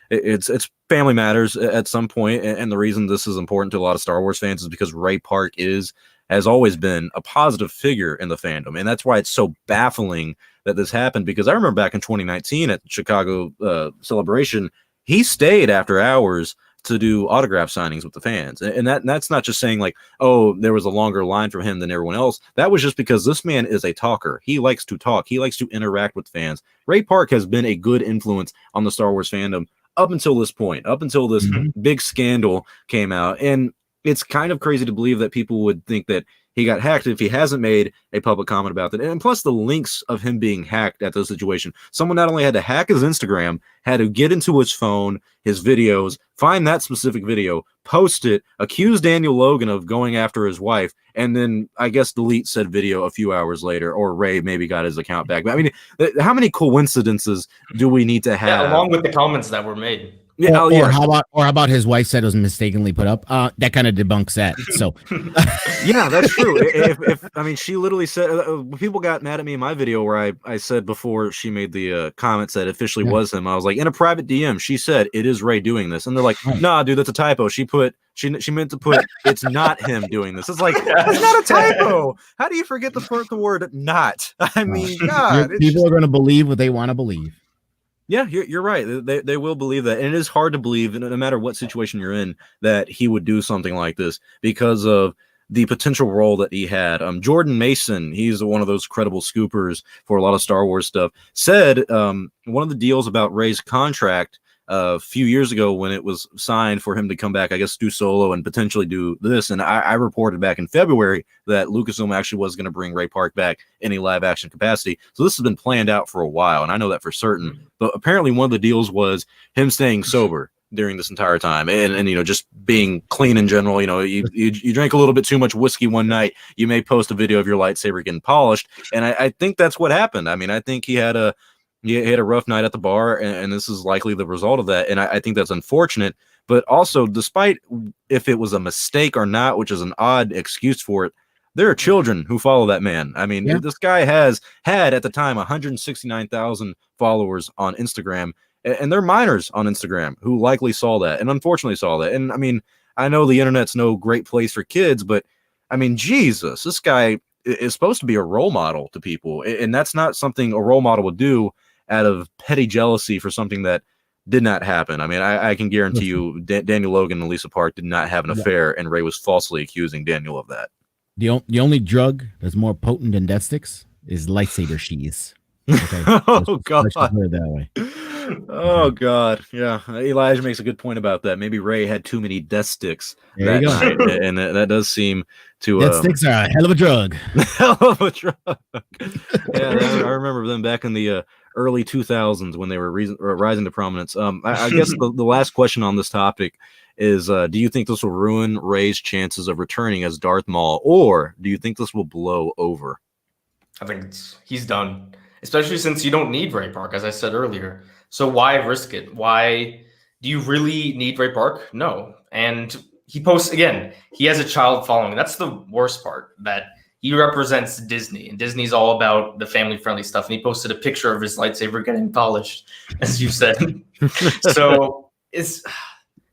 it's family matters at some point, and the reason this is important to a lot of Star Wars fans is because Ray Park has always been a positive figure in the fandom, and that's why it's so baffling that this happened. Because I remember back in 2019 at the Chicago Celebration, he stayed after hours to do autograph signings with the fans, and that's not just saying like, oh, there was a longer line for him than everyone else. That was just because this man is a talker. He likes to talk. He likes to interact with fans. Ray Park has been a good influence on the Star Wars fandom up until this point, up until this big scandal came out. And it's kind of crazy to believe that people would think that he got hacked if he hasn't made a public comment about that. And plus the links of him being hacked at the situation. Someone not only had to hack his Instagram, had to get into his phone, his videos, find that specific video, post it, accuse Daniel Logan of going after his wife, and then I guess delete said video a few hours later, or Ray maybe got his account back. But I mean, how many coincidences do we need to have? Yeah, along with the comments that were made. Yeah, or how about his wife said it was mistakenly put up? That kind of debunks that. So, yeah, that's true. If I mean, she literally said people got mad at me in my video where I said before she made the comments that officially was him. I was like, in a private DM, she said it is Ray doing this, and they're like, nah, dude, that's a typo. She meant to put it's not him doing this. It's like it's not a typo. How do you forget the word not? I mean, God, people are going to believe what they want to believe. Yeah, you're right. They will believe that. And it is hard to believe, no matter what situation you're in, that he would do something like this because of the potential role that he had. Jordan Mason, he's one of those credible scoopers for a lot of Star Wars stuff, said one of the deals about Rey's contract a few years ago when it was signed for him to come back, I guess, do solo and potentially do this. And I reported back in February that Lucasfilm actually was going to bring Ray Park back in a live action capacity. So this has been planned out for a while, and I know that for certain. But apparently one of the deals was him staying sober during this entire time and just being clean in general. You drank a little bit too much whiskey one night, you may post a video of your lightsaber getting polished. And I think that's what happened. I mean, I think he had a rough night at the bar, and this is likely the result of that. And I think that's unfortunate. But also, despite if it was a mistake or not, which is an odd excuse for it, there are children who follow that man. I mean, this guy has had at the time 169,000 followers on Instagram, and they're minors on Instagram who likely saw that and unfortunately saw that. And I mean, I know the internet's no great place for kids, but I mean, Jesus, this guy is supposed to be a role model to people, and that's not something a role model would do out of petty jealousy for something that did not happen. I mean, I can guarantee you Daniel Logan and Lisa Park did not have an affair, and Ray was falsely accusing Daniel of that. The only drug that's more potent than death sticks is lightsaber sheaths. Okay? Oh, God. Let's put it that way. Oh, God. Yeah. Elijah makes a good point about that. Maybe Ray had too many death sticks that night, and that does seem to... Death sticks are a hell of a drug. Hell of a drug. Yeah, I remember them back in the early 2000s when they were rising to prominence. I guess the last question on this topic is, do you think this will ruin Ray's chances of returning as Darth Maul, or do you think this will blow over? I think he's done, especially since you don't need Ray Park, as I said earlier. So why risk it? Why do you really need Ray Park? No. And he posts again, he has a child following. That's the worst part, that he represents Disney, and Disney's all about the family-friendly stuff. And he posted a picture of his lightsaber getting polished, as you said. So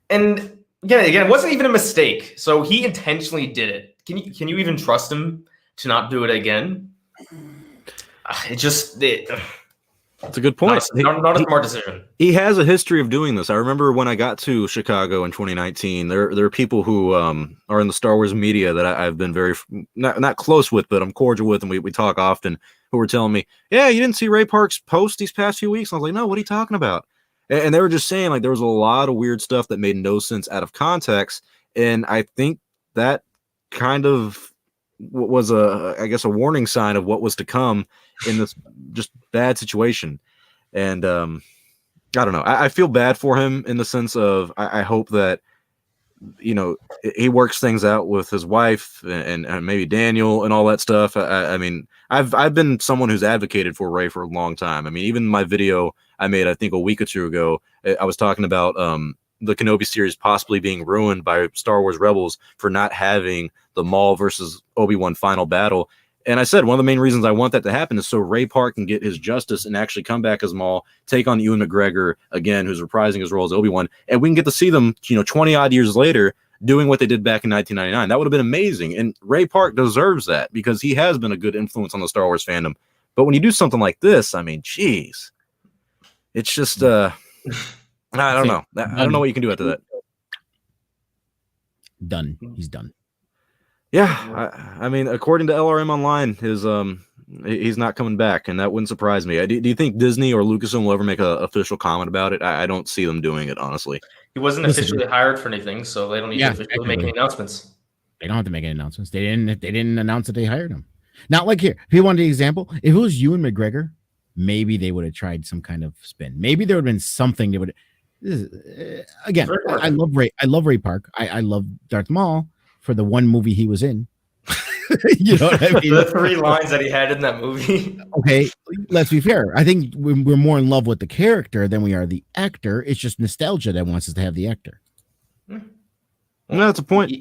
and again, it wasn't even a mistake. So he intentionally did it. Can you even trust him to not do it again? That's a good point. Not a smart decision. He has a history of doing this. I remember when I got to Chicago in 2019, there are people who are in the Star Wars media that I've been very not close with, but I'm cordial with, and we talk often, who were telling me, yeah, you didn't see Ray Park's post these past few weeks? And I was like, no, what are you talking about? And they were just saying like there was a lot of weird stuff that made no sense out of context. And I think that kind of was a warning sign of what was to come in this just bad situation. And I don't know. I feel bad for him in the sense of I hope that he works things out with his wife and maybe Daniel and all that stuff. I mean, I've been someone who's advocated for Ray for a long time. I mean, even my video I made, I think a week or two ago, I was talking about the Kenobi series possibly being ruined by Star Wars Rebels for not having the Maul versus Obi-Wan final battle. And I said one of the main reasons I want that to happen is so Ray Park can get his justice and actually come back as Maul, take on Ewan McGregor again, who's reprising his role as Obi-Wan, and we can get to see them, 20 odd years later doing what they did back in 1999. That would have been amazing. And Ray Park deserves that because he has been a good influence on the Star Wars fandom. But when you do something like this, I mean, geez, it's just, I don't know. I don't know what you can do after that. Done. He's done. Yeah, I mean, according to LRM Online, he's not coming back, and that wouldn't surprise me. Do you think Disney or Lucasfilm will ever make an official comment about it? I don't see them doing it, honestly. He wasn't officially hired for anything, so they don't need to officially make any announcements. They don't have to make any announcements. They didn't announce that they hired him. Not like here. If you wanted an example, if it was Ewan McGregor, maybe they would have tried some kind of spin. Maybe there would have been something they would. Again, I love Ray Park. I love Darth Maul for the one movie he was in. You know what I mean? The 3 lines that he had in that movie. Okay, let's be fair. I think we're more in love with the character than we are the actor. It's just nostalgia that wants us to have the actor. No, that's a point.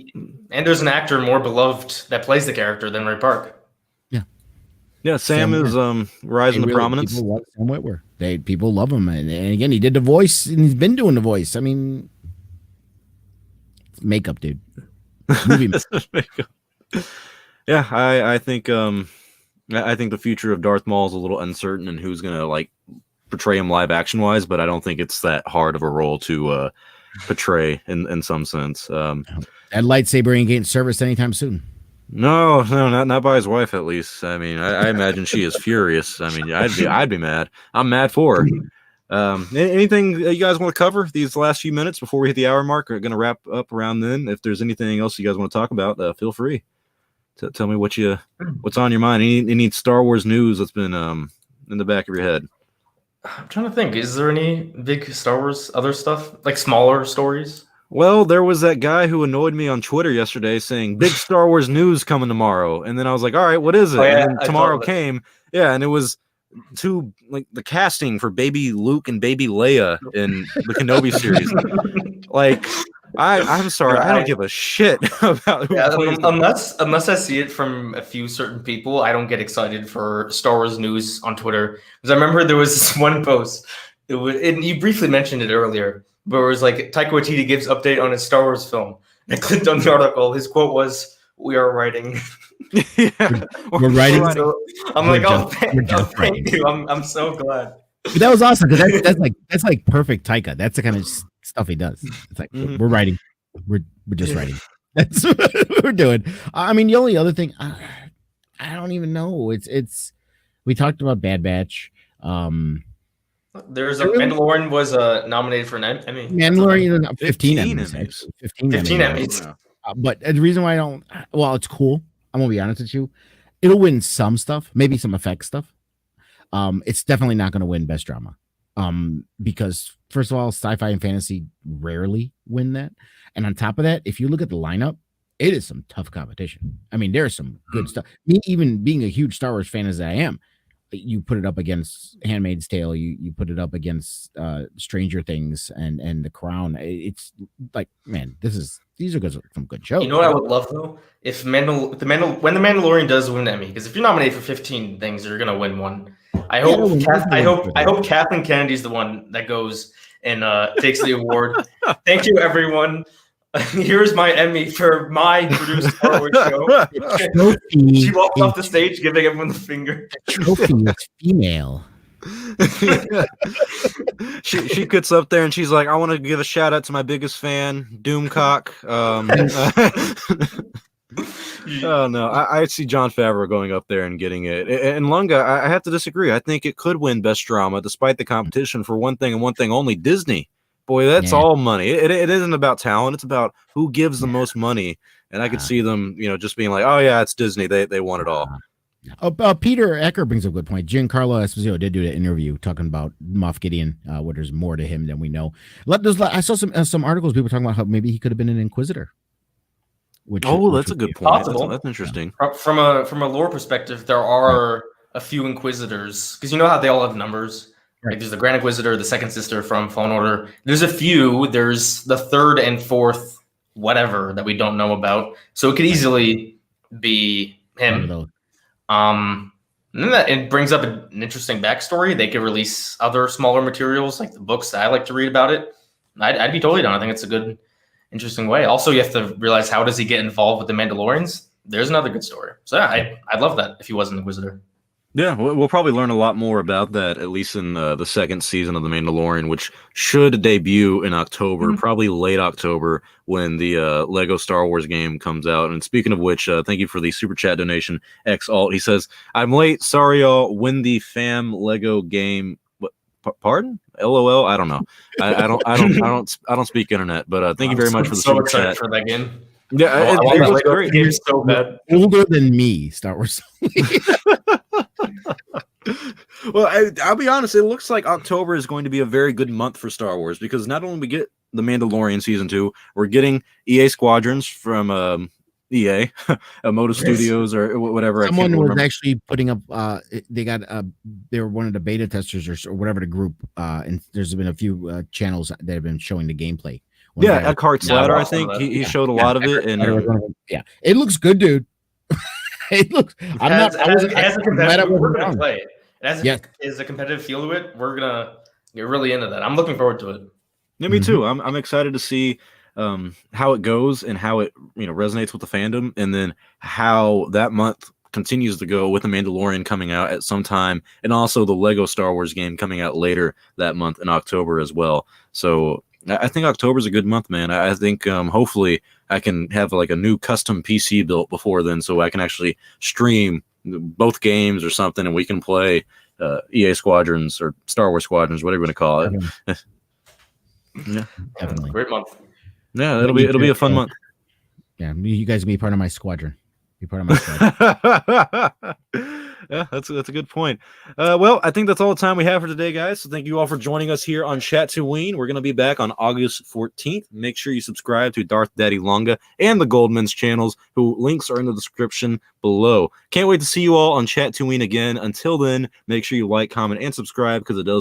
And there's an actor more beloved that plays the character than Ray Park. Yeah, Sam is rising to prominence. People love Sam Witwer. People love him, and again, he did the voice, and he's been doing the voice. I mean, makeup, dude. Movie makeup. Yeah, I think the future of Darth Maul is a little uncertain, and who's gonna portray him live action wise. But I don't think it's that hard of a role to portray in some sense. That lightsaber ain't getting serviced anytime soon. No, not by his wife at least. I mean, I imagine she is furious. I mean, I'd be mad. I'm mad for her. Anything you guys want to cover these last few minutes before we hit the hour mark? We're going to wrap up around then. If there's anything else you guys want to talk about, feel free to tell me what's on your mind. Any Star Wars news that's been in the back of your head? I'm trying to think. Is there any big Star Wars other stuff, like smaller stories? Well, there was that guy who annoyed me on Twitter yesterday saying big Star Wars news coming tomorrow. And then I was like, all right, what is it? And then tomorrow came. Yeah. And it was the casting for baby Luke and baby Leia in the Kenobi series. I'm sorry. I don't give a shit about who unless I see it from a few certain people. I don't get excited for Star Wars news on Twitter. Because I remember there was this one post. And you briefly mentioned it earlier. But it was like Taika Waititi gives update on his Star Wars film. I clicked on the article. His quote was, "We are writing." Yeah, we're writing. So I'm thank you. I'm so glad. But that was awesome because that's like perfect Taika. That's the kind of stuff he does. It's like we're writing. We're just writing. That's what we're doing. I mean, the only other thing I don't even know. It's we talked about Bad Batch. There's Mandalorian was nominated for an Emmy. Mandalorian 15 Emmys. 15 Emmys. But the reason why it's cool. I'm gonna be honest with you. It'll win some stuff, maybe some effect stuff. It's definitely not gonna win best drama. Because first of all, sci-fi and fantasy rarely win that. And on top of that, if you look at the lineup, it is some tough competition. I mean, there's some good stuff. Me, even being a huge Star Wars fan as I am, you put it up against Handmaid's Tale, you put it up against Stranger Things and The Crown. It's like, man, these are some good shows. You know what I would love though? If when the Mandalorian does win an Emmy, because if you're nominated for 15 things, you're gonna win one. I hope Kathleen Kennedy's the one that goes and takes the award. Thank you, everyone. Here's my Emmy for my produced Star Wars show. She walked off the stage giving everyone the finger. The trophy is female. She gets up there and she's like, I want to give a shout out to my biggest fan, Doomcock. Oh no, I see Jon Favreau going up there and getting it. And Lunga, I have to disagree. I think it could win best drama despite the competition for one thing and one thing only, Disney. Boy, that's all money. It isn't about talent. It's about who gives the most money. And I could see them, just being like, oh yeah, it's Disney. They want it all. Peter Ecker brings up a good point. Giancarlo Esposito did do an interview talking about Moff Gideon, where there's more to him than we know. I saw some articles, people talking about how maybe he could have been an Inquisitor. That's a good point. That's interesting. From a lore perspective, there are a few Inquisitors, because you know how they all have numbers. Right. Like there's the Grand Inquisitor, the Second Sister from Fallen Order. There's a few. There's the third and fourth, whatever that we don't know about. So it could easily be him. And then that it brings up an interesting backstory. They could release other smaller materials, like the books that I like to read about it. I'd be totally down. I think it's a good, interesting way. Also, you have to realize, how does he get involved with the Mandalorians? There's another good story. So yeah, I'd love that if he was an Inquisitor. Yeah, we'll probably learn a lot more about that, at least in the second season of The Mandalorian, which should debut in October, probably late October, when the Lego Star Wars game comes out. And speaking of which, thank you for the super chat donation, X Alt. He says, "I'm late. Sorry, y'all. When the fam Lego game." What? Pardon? LOL. I don't know. I don't speak internet. But thank you very much for the super chat. For that game. Yeah, it looks Lego great. game so bad. Older than me, Star Wars. Well, I'll be honest. It looks like October is going to be a very good month for Star Wars, because not only we get The Mandalorian season 2, we're getting EA Squadrons from EA, Moto Studios or whatever. Someone was actually putting up. They were one of the beta testers or whatever the group. And there's been a few channels that have been showing the gameplay. Yeah, Eckhart Slatter, I think he showed a lot of it, and it looks good, dude. It looks. We're gonna play it. It has a competitive feel to it. We're gonna get really into that. I'm looking forward to it. Yeah, me too. I'm excited to see how it goes and how it resonates with the fandom, and then how that month continues to go with The Mandalorian coming out at some time, and also the Lego Star Wars game coming out later that month in October as well. So I think October is a good month, man. I think hopefully I can have like a new custom PC built before then, so I can actually stream both games or something, and we can play EA Squadrons or Star Wars Squadrons, whatever you want to call it. Yeah, definitely great month. Yeah, it'll be a fun month. Yeah, you guys will be part of my squadron. Be part of my squadron. Yeah, that's a good point. Well, I think that's all the time we have for today, guys. So thank you all for joining us here on Chatooine. We're going to be back on August 14th. Make sure you subscribe to Darth Daddy Lunga and the Goldman's channels, who links are in the description below. Can't wait to see you all on Chatooine again. Until then, make sure you like, comment, and subscribe, because it does help